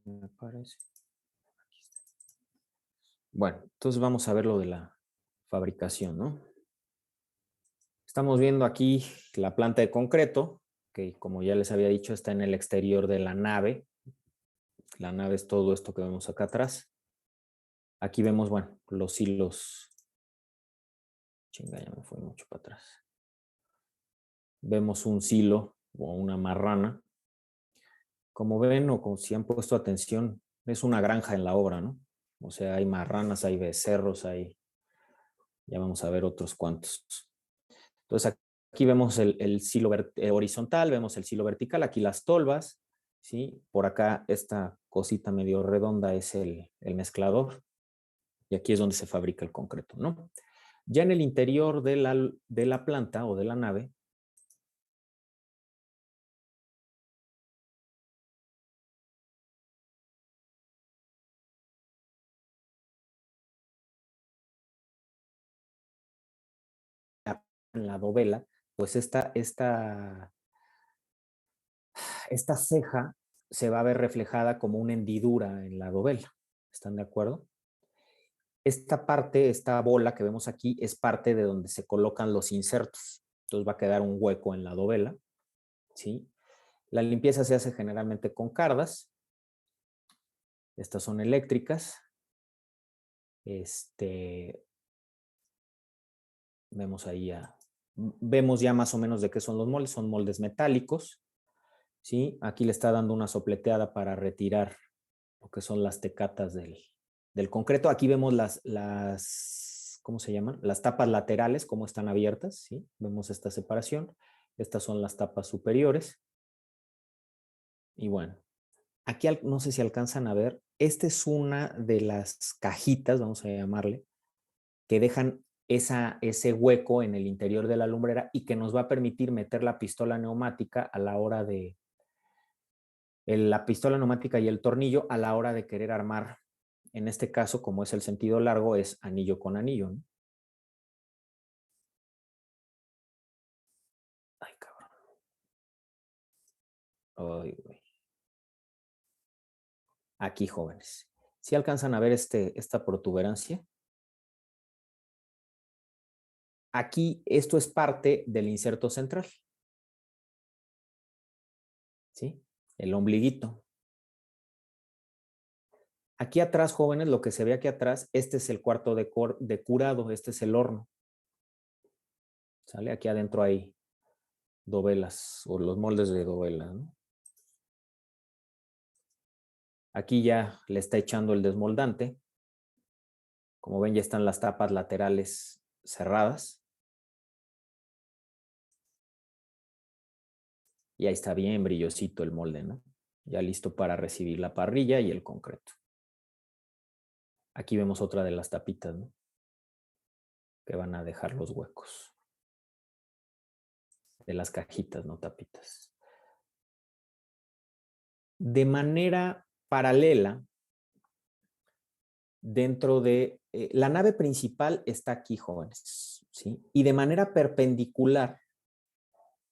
Me parece. Bueno, entonces vamos a ver lo de la fabricación, ¿no? Estamos viendo aquí la planta de concreto, que como ya les había dicho, está en el exterior de la nave. La nave es todo esto que vemos acá atrás. Aquí vemos, bueno, los hilos. Chinga, ya me fue mucho para atrás. Vemos un silo o una marrana. Como ven o como si han puesto atención, es una granja en la obra, ¿no? O sea, hay marranas, hay becerros, ya vamos a ver otros cuantos. Entonces aquí vemos el silo horizontal, vemos el silo vertical, aquí las tolvas, ¿sí? Por acá esta cosita medio redonda es el mezclador y aquí es donde se fabrica el concreto, ¿no? Ya en el interior de la planta o de la nave, en la dovela, pues esta ceja se va a ver reflejada como una hendidura en la dovela. ¿Están de acuerdo? Esta parte, esta bola que vemos aquí, es parte de donde se colocan los insertos. Entonces va a quedar un hueco en la dovela, ¿sí? La limpieza se hace generalmente con cardas. Estas son eléctricas. Vemos ahí vemos ya más o menos de qué son los moldes. Son moldes metálicos, ¿sí? Aquí le está dando una sopleteada para retirar lo que son las tecatas del concreto. Aquí vemos las ¿cómo se llaman? Las tapas laterales, cómo están abiertas, ¿sí? Vemos esta separación. Estas son las tapas superiores. Y bueno, aquí no sé si alcanzan a ver, esta es una de las cajitas, vamos a llamarle, que dejan ese hueco en el interior de la lumbrera y que nos va a permitir meter la pistola neumática a la hora de, la pistola neumática y el tornillo a la hora de querer armar. En este caso, como es el sentido largo, es anillo con anillo, ¿no? Ay, cabrón. Ay, güey. Aquí, jóvenes. ¿Sí alcanzan a ver esta protuberancia? Aquí, esto es parte del inserto central. ¿Sí? El ombliguito. Aquí atrás, jóvenes, lo que se ve aquí atrás, este es el cuarto de curado, este es el horno. ¿Sale? Aquí adentro hay dovelas o los moldes de dovela, ¿no? Aquí ya le está echando el desmoldante. Como ven, ya están las tapas laterales cerradas. Y ahí está bien brillosito el molde, ¿no? Ya listo para recibir la parrilla y el concreto. Aquí vemos otra de las tapitas, ¿no? Que van a dejar los huecos. De las cajitas, no tapitas. De manera paralela, dentro de la nave principal está aquí, jóvenes, ¿sí? Y de manera perpendicular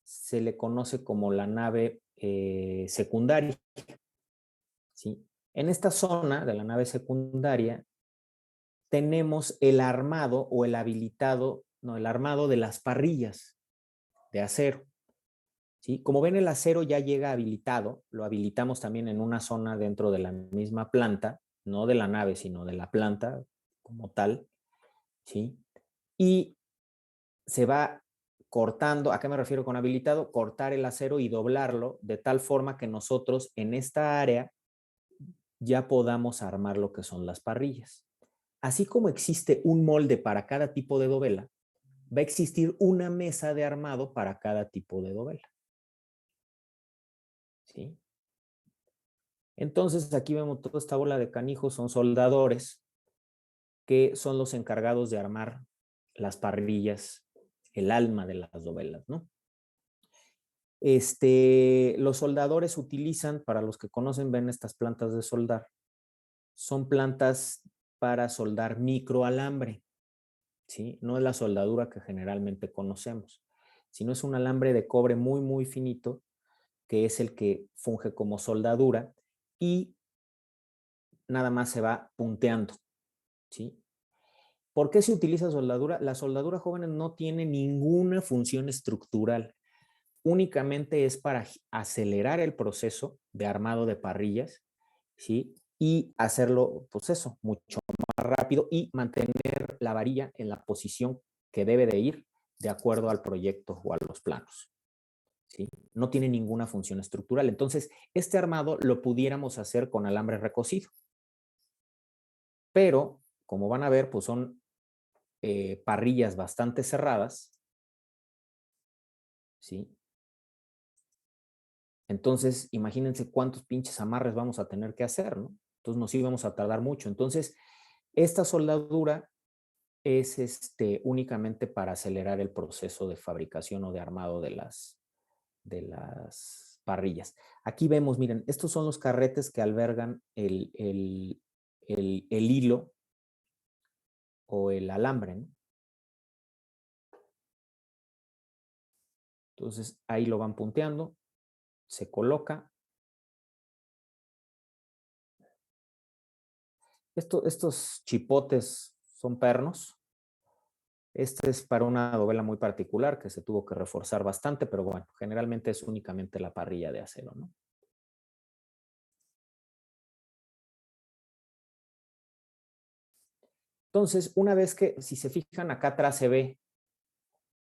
se le conoce como la nave secundaria, ¿sí? En esta zona de la nave secundaria tenemos el armado o el habilitado, no, el armado de las parrillas de acero, ¿sí? Como ven, el acero ya llega habilitado, lo habilitamos también en una zona dentro de la misma planta, no de la nave, sino de la planta como tal, ¿sí? Y se va cortando, ¿a qué me refiero con habilitado? Cortar el acero y doblarlo de tal forma que nosotros en esta área ya podamos armar lo que son las parrillas. Así como existe un molde para cada tipo de dovela, va a existir una mesa de armado para cada tipo de dovela. ¿Sí? Entonces aquí vemos toda esta bola de canijos, son soldadores que son los encargados de armar las parrillas, el alma de las dovelas, ¿no? Los soldadores utilizan, para los que conocen, ven estas plantas de soldar, son plantas para soldar microalambre, ¿sí? No es la soldadura que generalmente conocemos, sino es un alambre de cobre muy, muy finito, que es el que funge como soldadura y nada más se va punteando, ¿sí? ¿Por qué se utiliza soldadura? La soldadura, jóvenes, no tiene ninguna función estructural. Únicamente es para acelerar el proceso de armado de parrillas, ¿sí? Y hacerlo, pues eso, mucho más rápido y mantener la varilla en la posición que debe de ir de acuerdo al proyecto o a los planos, ¿sí? No tiene ninguna función estructural. Entonces, este armado lo pudiéramos hacer con alambre recocido. Pero, como van a ver, pues son parrillas bastante cerradas, ¿sí? Entonces, imagínense cuántos pinches amarres vamos a tener que hacer, ¿no? Entonces nos íbamos a tardar mucho. Entonces, esta soldadura es únicamente para acelerar el proceso de fabricación o de armado de las parrillas. Aquí vemos, miren, estos son los carretes que albergan el hilo o el alambre, ¿no? Entonces, ahí lo van punteando, se coloca. Estos chipotes son pernos. Este es para una dovela muy particular que se tuvo que reforzar bastante, pero bueno, generalmente es únicamente la parrilla de acero, ¿no? Entonces, una vez que, si se fijan, acá atrás se ve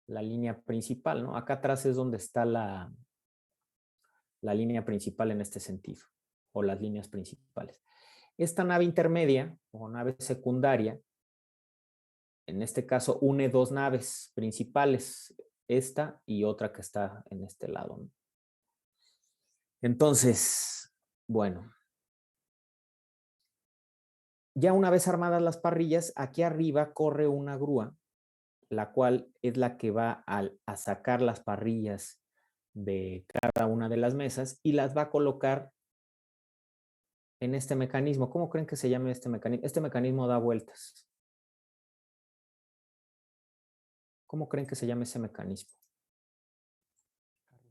la línea principal, ¿no? Acá atrás es donde está la línea principal en este sentido, o las líneas principales. Esta nave intermedia o nave secundaria en este caso une dos naves principales, esta y otra que está en este lado, ¿no? Entonces, bueno, ya una vez armadas las parrillas, aquí arriba corre una grúa, la cual es la que va a sacar las parrillas de cada una de las mesas y las va a colocar en este mecanismo. ¿Cómo creen que se llame este mecanismo? Este mecanismo da vueltas. ¿Cómo creen que se llame ese mecanismo?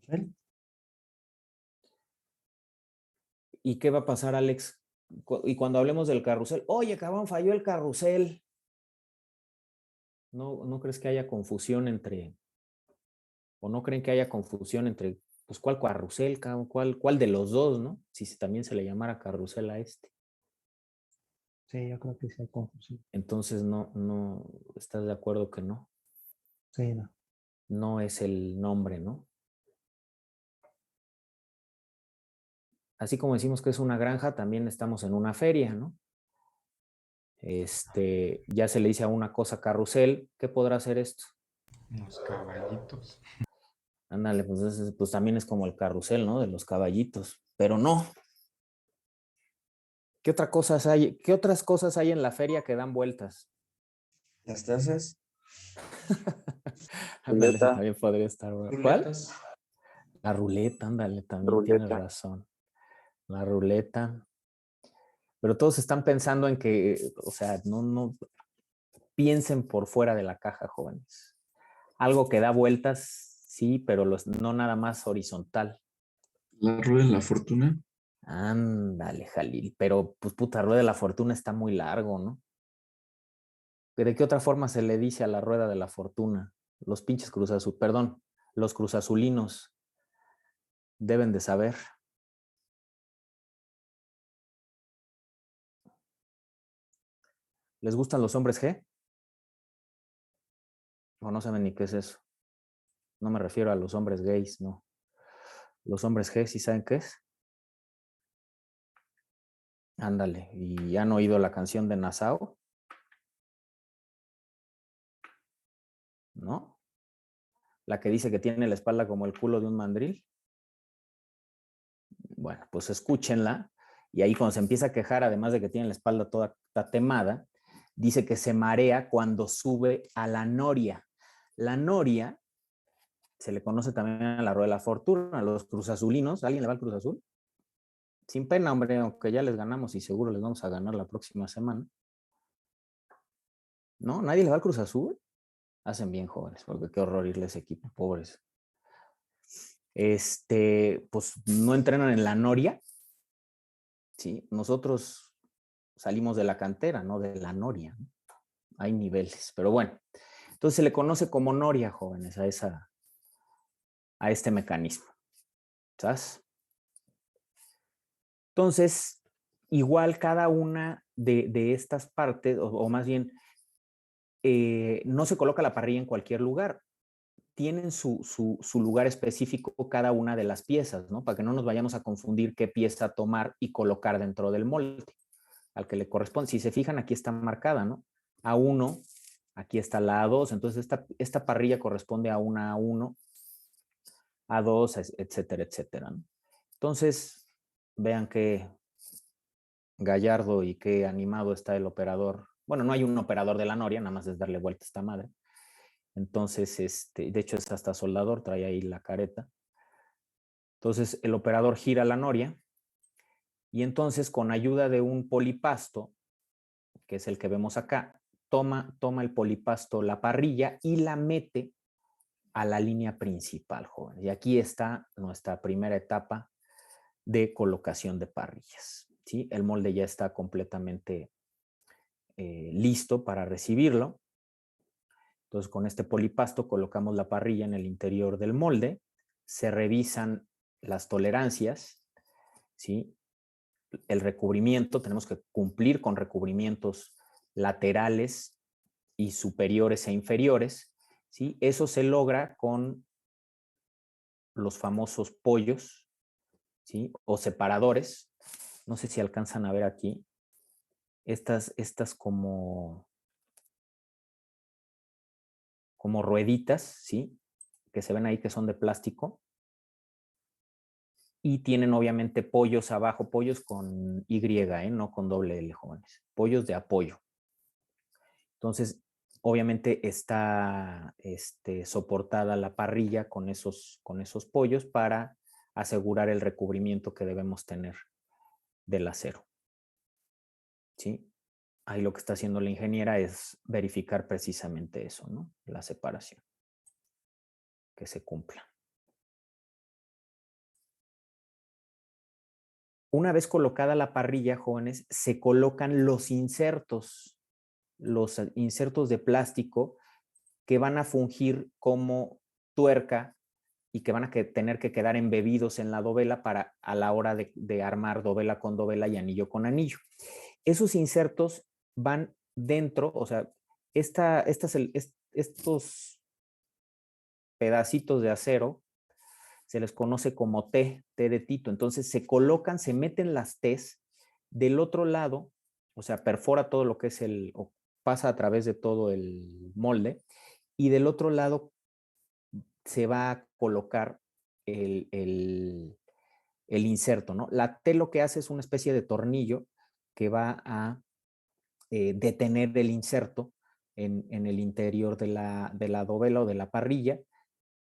¿Carrusel? ¿Y qué va a pasar, Alex? Y cuando hablemos del carrusel, oye, cabrón, falló el carrusel. ¿No crees que haya confusión entre, o no creen que haya confusión entre, pues, cuál carrusel, cabrón, cuál de los dos, ¿no? Si también se le llamara carrusel a este. Sí, yo creo que sí hay confusión. Entonces, no, ¿estás de acuerdo que no? Sí, no. No es el nombre, ¿no? Así como decimos que es una granja, también estamos en una feria, ¿no? Ya se le dice a una cosa carrusel, ¿qué podrá ser esto? Los caballitos. Ándale, pues también es como el carrusel, ¿no? De los caballitos, pero no. ¿Qué otras cosas hay en la feria que dan vueltas? Las tazas, Ándale, Ruleta. también podría estar. ¿Cuál? ruletas. La ruleta, ándale, también tienes Ruleta. razón. La ruleta. Pero todos están pensando en que, o sea, no piensen por fuera de la caja, jóvenes. Algo que da vueltas, sí, pero no nada más horizontal. La rueda de la fortuna. Ándale, Jalil. Pero, pues, puta, rueda de la fortuna está muy largo, ¿no? ¿De qué otra forma se le dice a la rueda de la fortuna? Los pinches perdón, los cruzazulinos deben de saber. ¿Les gustan los hombres G? O no saben ni qué es eso. No me refiero a los hombres gays, no. Los hombres G, ¿sí saben qué es? Ándale. ¿Y han oído la canción de Nassau? ¿No? La que dice que tiene la espalda como el culo de un mandril. Bueno, pues escúchenla. Y ahí cuando se empieza a quejar, además de que tiene la espalda toda tatemada, dice que se marea cuando sube a la noria. La noria se le conoce también a la rueda de la fortuna, a los cruzazulinos. ¿Alguien le va al Cruz Azul? Sin pena, hombre, aunque ya les ganamos y seguro les vamos a ganar la próxima semana. ¿No? ¿Nadie le va al Cruz Azul? Hacen bien, jóvenes, porque qué horror irle a ese equipo, pobres. Pues no entrenan en la noria, ¿sí? Nosotros salimos de la cantera, no de la noria, ¿no? Hay niveles, pero bueno. Entonces se le conoce como noria, jóvenes, a este mecanismo, ¿sabes? Entonces, igual cada una de estas partes, o más bien, no se coloca la parrilla en cualquier lugar. Tienen su lugar específico cada una de las piezas, ¿no? Para que no nos vayamos a confundir qué pieza tomar y colocar dentro del molde al que le corresponde. Si se fijan, aquí está marcada, ¿no? A1, aquí está la A2, entonces esta parrilla corresponde a una A1, A2, etcétera, etcétera, ¿no? Entonces, vean qué gallardo y qué animado está el operador. Bueno, no hay un operador de la noria, nada más es darle vuelta a esta madre. Entonces, de hecho es hasta soldador, trae ahí la careta. Entonces el operador gira la noria y entonces con ayuda de un polipasto, que es el que vemos acá, toma el polipasto la parrilla y la mete a la línea principal, jóvenes. Y aquí está nuestra primera etapa de colocación de parrillas, ¿sí? El molde ya está completamente listo para recibirlo. Entonces, con este polipasto colocamos la parrilla en el interior del molde, se revisan las tolerancias, ¿sí? El recubrimiento, tenemos que cumplir con recubrimientos laterales y superiores e inferiores, ¿sí? Eso se logra con los famosos pollos, ¿sí? O separadores. No sé si alcanzan a ver aquí. Estas como como rueditas, ¿sí? Que se ven ahí que son de plástico. Y tienen obviamente pollos abajo, pollos con Y, no con doble L, jóvenes. Pollos de apoyo. Entonces, obviamente está soportada la parrilla con esos pollos para asegurar el recubrimiento que debemos tener del acero. ¿Sí? Ahí lo que está haciendo la ingeniera es verificar precisamente eso, ¿no? La separación. Que se cumpla. Una vez colocada la parrilla, jóvenes, se colocan los insertos de plástico que van a fungir como tuerca y que van a tener que quedar embebidos en la dovela para a la hora de armar dovela con dovela y anillo con anillo. Esos insertos van dentro, o sea, estos pedacitos de acero se les conoce como T de Tito. Entonces se colocan, se meten las T's del otro lado, o sea, perfora todo lo que es o pasa a través de todo el molde, y del otro lado se va a colocar el inserto, ¿no? La T lo que hace es una especie de tornillo que va a detener el inserto en el interior de la dovela o de la parrilla,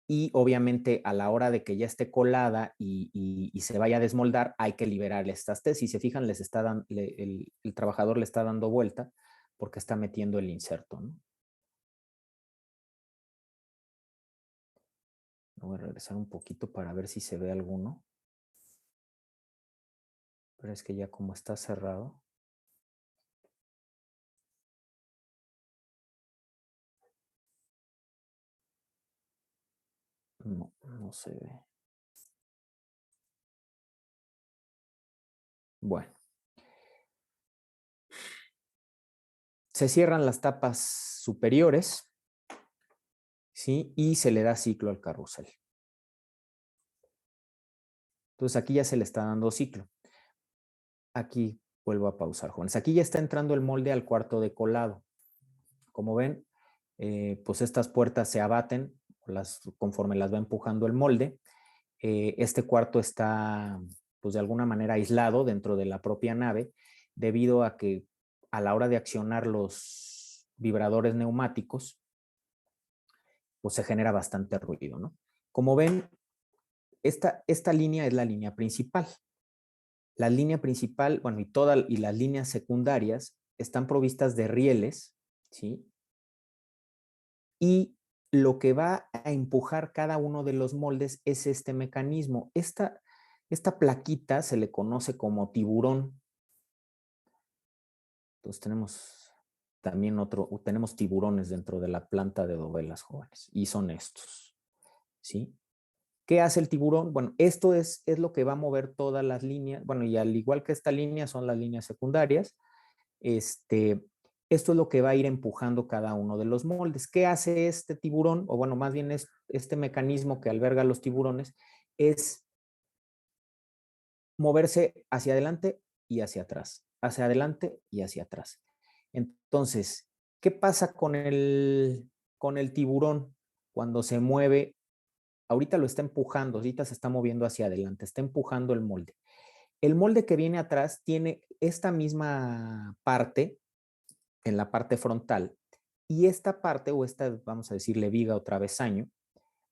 y obviamente a la hora de que ya esté colada y se vaya a desmoldar, hay que liberar estas T's. Si se fijan, el trabajador le está dando vuelta porque está metiendo el inserto, ¿no? Voy a regresar un poquito para ver si se ve alguno. Pero es que ya como está cerrado. No, no se ve. Bueno. Se cierran las tapas superiores, ¿sí? Y se le da ciclo al carrusel. Entonces aquí ya se le está dando ciclo. Aquí vuelvo a pausar, jóvenes. Aquí ya está entrando el molde al cuarto de colado. Como ven, pues estas puertas se abaten conforme las va empujando el molde. Este cuarto está, pues de alguna manera aislado dentro de la propia nave, debido a que a la hora de accionar los vibradores neumáticos, pues se genera bastante ruido, ¿no? Como ven, esta línea es la línea principal. La línea principal, bueno, y las líneas secundarias están provistas de rieles, ¿sí? Y lo que va a empujar cada uno de los moldes es este mecanismo. Esta plaquita se le conoce como tiburón. Entonces tenemos tiburones dentro de la planta de dovelas, jóvenes, y son estos, ¿sí? ¿Qué hace el tiburón? Bueno, esto es lo que va a mover todas las líneas. Bueno, y al igual que esta línea son las líneas secundarias. Esto es lo que va a ir empujando cada uno de los moldes. ¿Qué hace este tiburón? O bueno, más bien es este mecanismo que alberga los tiburones, es moverse hacia adelante y hacia atrás, hacia adelante y hacia atrás. Entonces, ¿qué pasa con el tiburón cuando se mueve? Ahorita lo está empujando, ahorita se está moviendo hacia adelante, está empujando el molde. El molde que viene atrás tiene esta misma parte en la parte frontal, y esta parte, o esta, vamos a decirle viga o travesaño,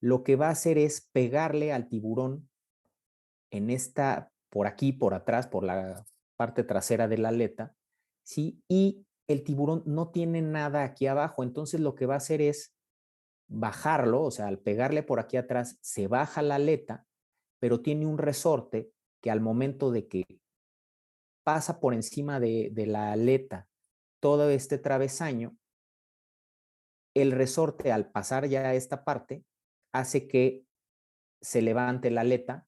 lo que va a hacer es pegarle al tiburón en por aquí, por atrás, por la parte trasera de la aleta, ¿sí? Y el tiburón no tiene nada aquí abajo, entonces lo que va a hacer es bajarlo, o sea, al pegarle por aquí atrás, se baja la aleta, pero tiene un resorte que al momento de que pasa por encima de la aleta todo este travesaño, el resorte al pasar ya a esta parte hace que se levante la aleta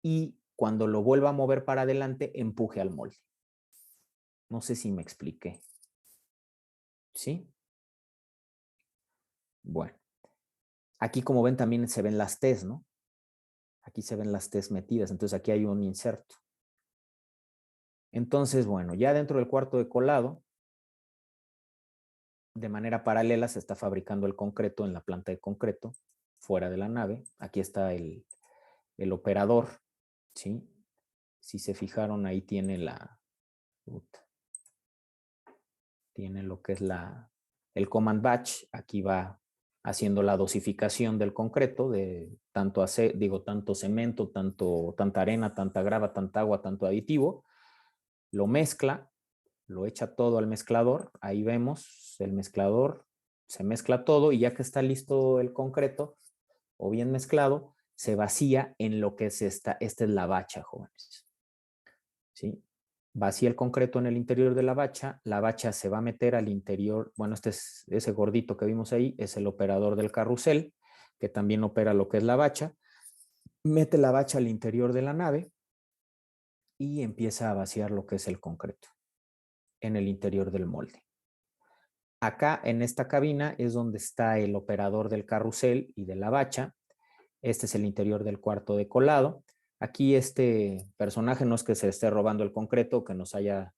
y cuando lo vuelva a mover para adelante empuje al molde. No sé si me expliqué. ¿Sí? Bueno. Aquí como ven también se ven las T's, ¿no? Aquí se ven las T's metidas, entonces aquí hay un inserto. Entonces, bueno, ya dentro del cuarto de colado, de manera paralela se está fabricando el concreto en la planta de concreto, fuera de la nave. Aquí está el operador, ¿sí? Si se fijaron, ahí tiene tiene lo que es el command batch. Aquí va haciendo la dosificación del concreto, de tanto cemento, tanta arena, tanta grava, tanta agua, tanto aditivo. Lo mezcla, lo echa todo al mezclador. Ahí vemos el mezclador, se mezcla todo y ya que está listo el concreto o bien mezclado, se vacía en lo que es esta es la bacha, jóvenes. ¿Sí? Vacía el concreto en el interior de la bacha se va a meter al interior, bueno, ese gordito que vimos ahí es el operador del carrusel, que también opera lo que es la bacha, mete la bacha al interior de la nave y empieza a vaciar lo que es el concreto en el interior del molde. Acá en esta cabina es donde está el operador del carrusel y de la bacha. Este es el interior del cuarto de colado. Aquí este personaje no es que se esté robando el concreto, que nos haya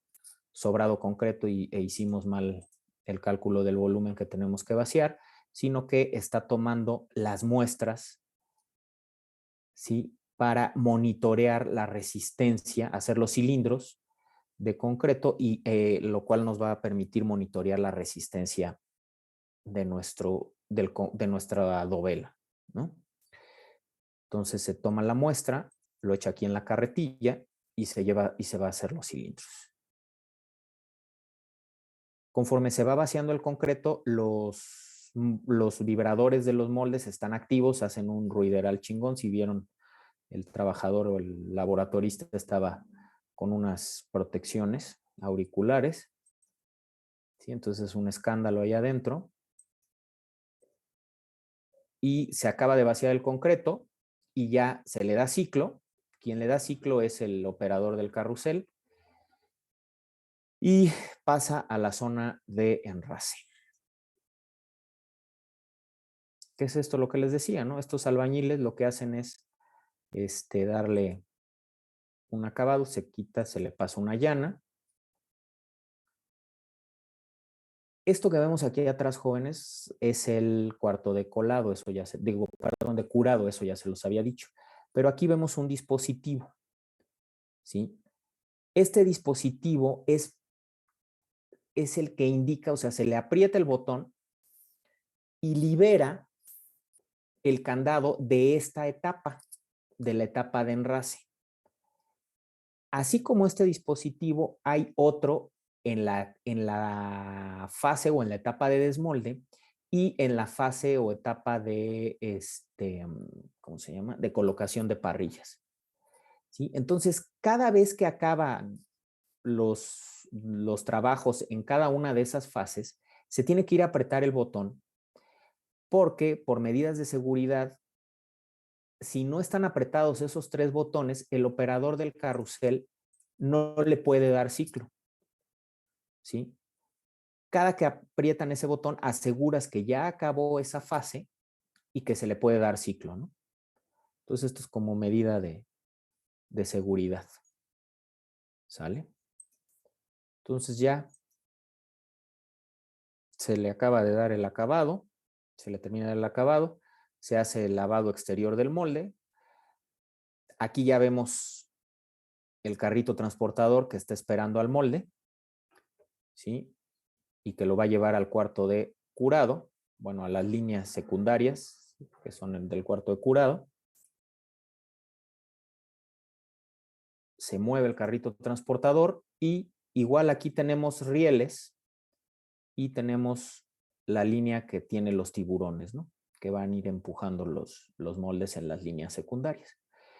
sobrado concreto e hicimos mal el cálculo del volumen que tenemos que vaciar, sino que está tomando las muestras, ¿sí? Para monitorear la resistencia, hacer los cilindros de concreto y lo cual nos va a permitir monitorear la resistencia de nuestra dovela, ¿no? Entonces se toma la muestra, lo echa aquí en la carretilla y se va a hacer los cilindros. Conforme se va vaciando el concreto, los vibradores de los moldes están activos, hacen un ruideral chingón. Si vieron, el trabajador o el laboratorista estaba con unas protecciones auriculares, ¿sí? Entonces es un escándalo ahí adentro. Y se acaba de vaciar el concreto y ya se le da ciclo. Quien le da ciclo es el operador del carrusel y pasa a la zona de enrase. ¿Qué es esto? Lo que les decía, ¿no? Estos albañiles lo que hacen es darle un acabado, se quita, se le pasa una llana. Esto que vemos aquí atrás, jóvenes, es el cuarto de colado, eso ya de curado, eso ya se los había dicho. Pero aquí vemos un dispositivo, ¿sí? Este dispositivo es el que indica, o sea, se le aprieta el botón y libera el candado de esta etapa, de la etapa de enrase. Así como este dispositivo, hay otro en la fase o en la etapa de desmolde y en la fase o etapa de, ¿cómo se llama? De colocación de parrillas. ¿Sí? Entonces, cada vez que acaban los trabajos en cada una de esas fases, se tiene que ir a apretar el botón porque por medidas de seguridad, si no están apretados esos 3 botones, el operador del carrusel no le puede dar ciclo, ¿sí? Cada que aprietan ese botón, aseguras que ya acabó esa fase y que se le puede dar ciclo, ¿no? Entonces, esto es como medida de seguridad, ¿sale? Entonces ya se le acaba de dar el acabado, se le termina el acabado, se hace el lavado exterior del molde. Aquí ya vemos el carrito transportador que está esperando al molde, ¿sí? Y que lo va a llevar al cuarto de curado, bueno, a las líneas secundarias, que son el del cuarto de curado. Se mueve el carrito transportador y igual aquí tenemos rieles y tenemos la línea que tiene los tiburones, ¿no? Que van a ir empujando los moldes en las líneas secundarias.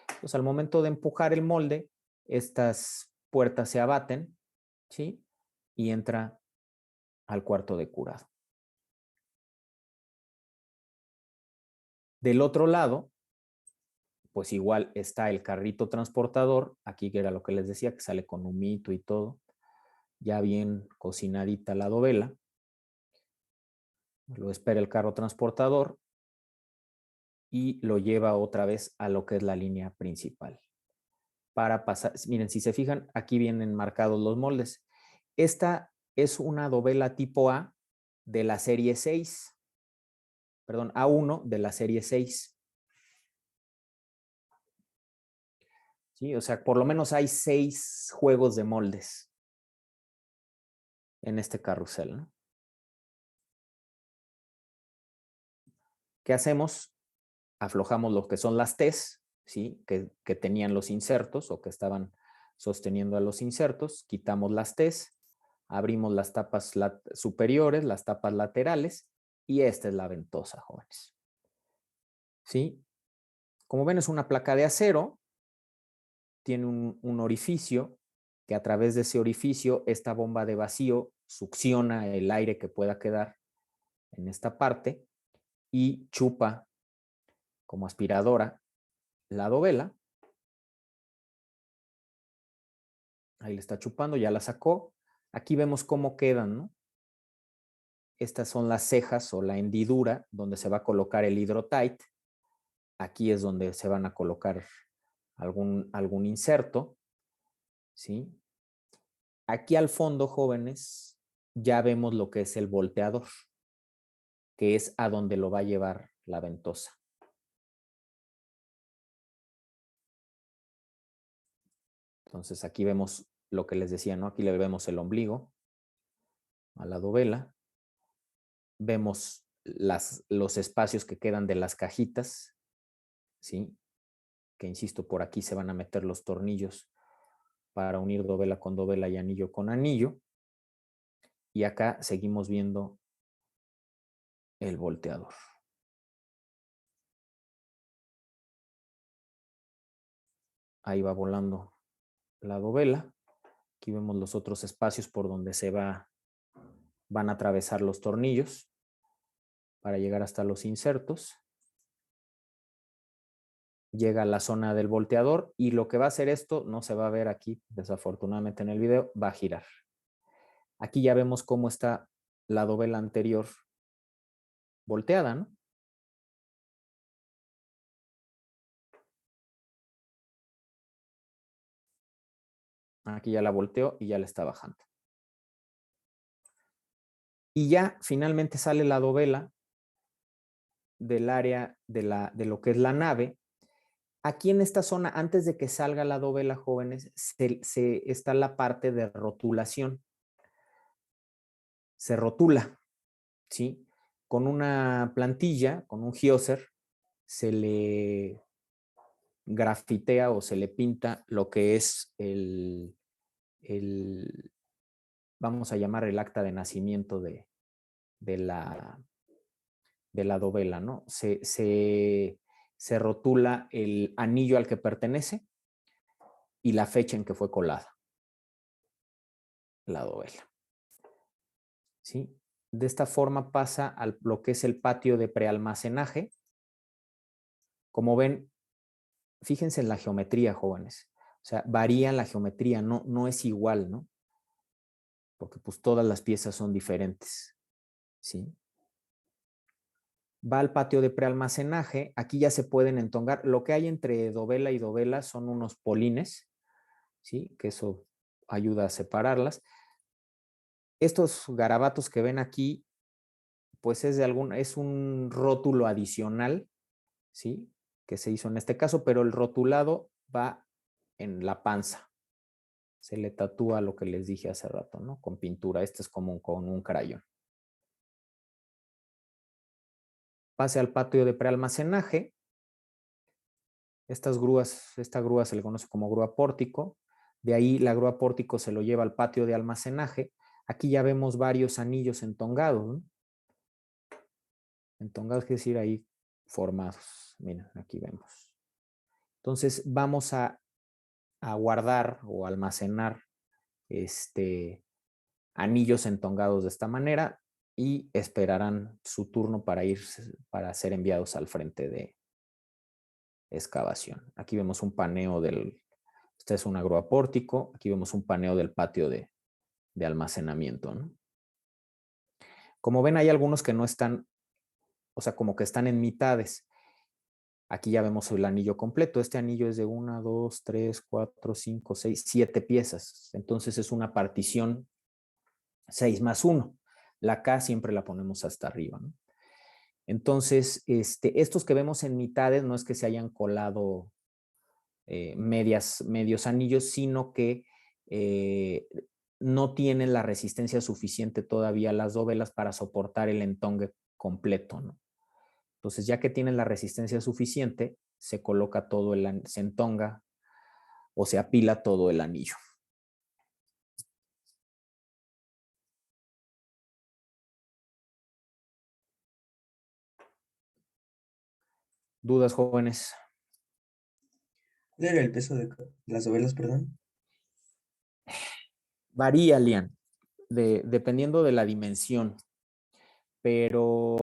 Entonces, al momento de empujar el molde, estas puertas se abaten, ¿sí? Y entra al cuarto de curado. Del otro lado, pues igual está el carrito transportador, aquí que era lo que les decía, que sale con humito y todo, ya bien cocinadita la dovela. Lo espera el carro transportador y lo lleva otra vez a lo que es la línea principal. Para pasar, miren, si se fijan, aquí vienen marcados los moldes. Esta es una dovela tipo A, de la serie 6. Perdón, A1 de la serie 6. ¿Sí? O sea, por lo menos hay 6 juegos de moldes en este carrusel, ¿no? ¿Qué hacemos? Aflojamos lo que son las T's, ¿sí? que tenían los insertos o que estaban sosteniendo a los insertos. Quitamos las T's, abrimos las tapas superiores, las tapas laterales, y esta es la ventosa, jóvenes. ¿Sí? Como ven, es una placa de acero, tiene un orificio, que a través de ese orificio, esta bomba de vacío succiona el aire que pueda quedar en esta parte y chupa como aspiradora la dovela. Ahí le está chupando, ya la sacó. Aquí vemos cómo quedan, ¿no? Estas son las cejas o la hendidura donde se va a colocar el Hydrotite. Aquí es donde se van a colocar algún inserto, ¿sí? Aquí al fondo, jóvenes, ya vemos lo que es el volteador, que es a donde lo va a llevar la ventosa. Entonces aquí vemos lo que les decía, ¿no? Aquí le vemos el ombligo a la dovela. Vemos los espacios que quedan de las cajitas, ¿sí? Que insisto, por aquí se van a meter los tornillos para unir dovela con dovela y anillo con anillo. Y acá seguimos viendo el volteador. Ahí va volando la dovela. Aquí vemos los otros espacios por donde van a atravesar los tornillos para llegar hasta los insertos. Llega a la zona del volteador y lo que va a hacer esto, no se va a ver aquí, desafortunadamente en el video, va a girar. Aquí ya vemos cómo está la dovela anterior volteada, ¿no? Aquí ya la volteó y ya la está bajando. Y ya finalmente sale la dovela del área de lo que es la nave. Aquí en esta zona, antes de que salga la dovela, jóvenes, está la parte de rotulación. Se rotula, ¿sí? Con una plantilla, con un Gioser, se le grafitea o se le pinta lo que es vamos a llamar el acta de nacimiento de la dovela, ¿no? Se rotula el anillo al que pertenece y la fecha en que fue colada la dovela. ¿Sí? De esta forma pasa a lo que es el patio de prealmacenaje. Como ven, fíjense en la geometría, jóvenes. O sea, varía la geometría, no es igual, ¿no? Porque pues todas las piezas son diferentes, ¿sí? Va al patio de prealmacenaje. Aquí ya se pueden entongar. Lo que hay entre dovela y dovela son unos polines, ¿sí? Que eso ayuda a separarlas. Estos garabatos que ven aquí, pues es un rótulo adicional, ¿sí? Que se hizo en este caso, pero el rotulado va en la panza. Se le tatúa lo que les dije hace rato, ¿no? Con pintura. Este es como con un crayón. Pase al patio de prealmacenaje. Esta grúa se le conoce como grúa pórtico. De ahí la grúa pórtico se lo lleva al patio de almacenaje. Aquí ya vemos varios anillos entongados, ¿no? Entongados quiere decir ahí formados. Miren, aquí vemos. Entonces vamos a guardar o almacenar anillos entongados de esta manera y esperarán su turno para ser enviados al frente de excavación. Aquí vemos un paneo esta es una grúa pórtico, aquí vemos un paneo del patio de almacenamiento, ¿no? Como ven, hay algunos que no están, o sea, como que están en mitades. Aquí ya vemos el anillo completo. Este anillo es de 1, 2, 3, 4, 5, 6, 7 piezas. Entonces es una partición 6 más 1. La K siempre la ponemos hasta arriba, ¿no? Entonces, estos que vemos en mitades no es que se hayan colado medios anillos, sino que no tienen la resistencia suficiente todavía las dovelas para soportar el entongue completo, ¿no? Entonces, ya que tienen la resistencia suficiente, se coloca todo se entonga o se apila todo el anillo. ¿Dudas, jóvenes? ¿Cuál era el peso de las dovelas, perdón? Varía, Lian, dependiendo de la dimensión, pero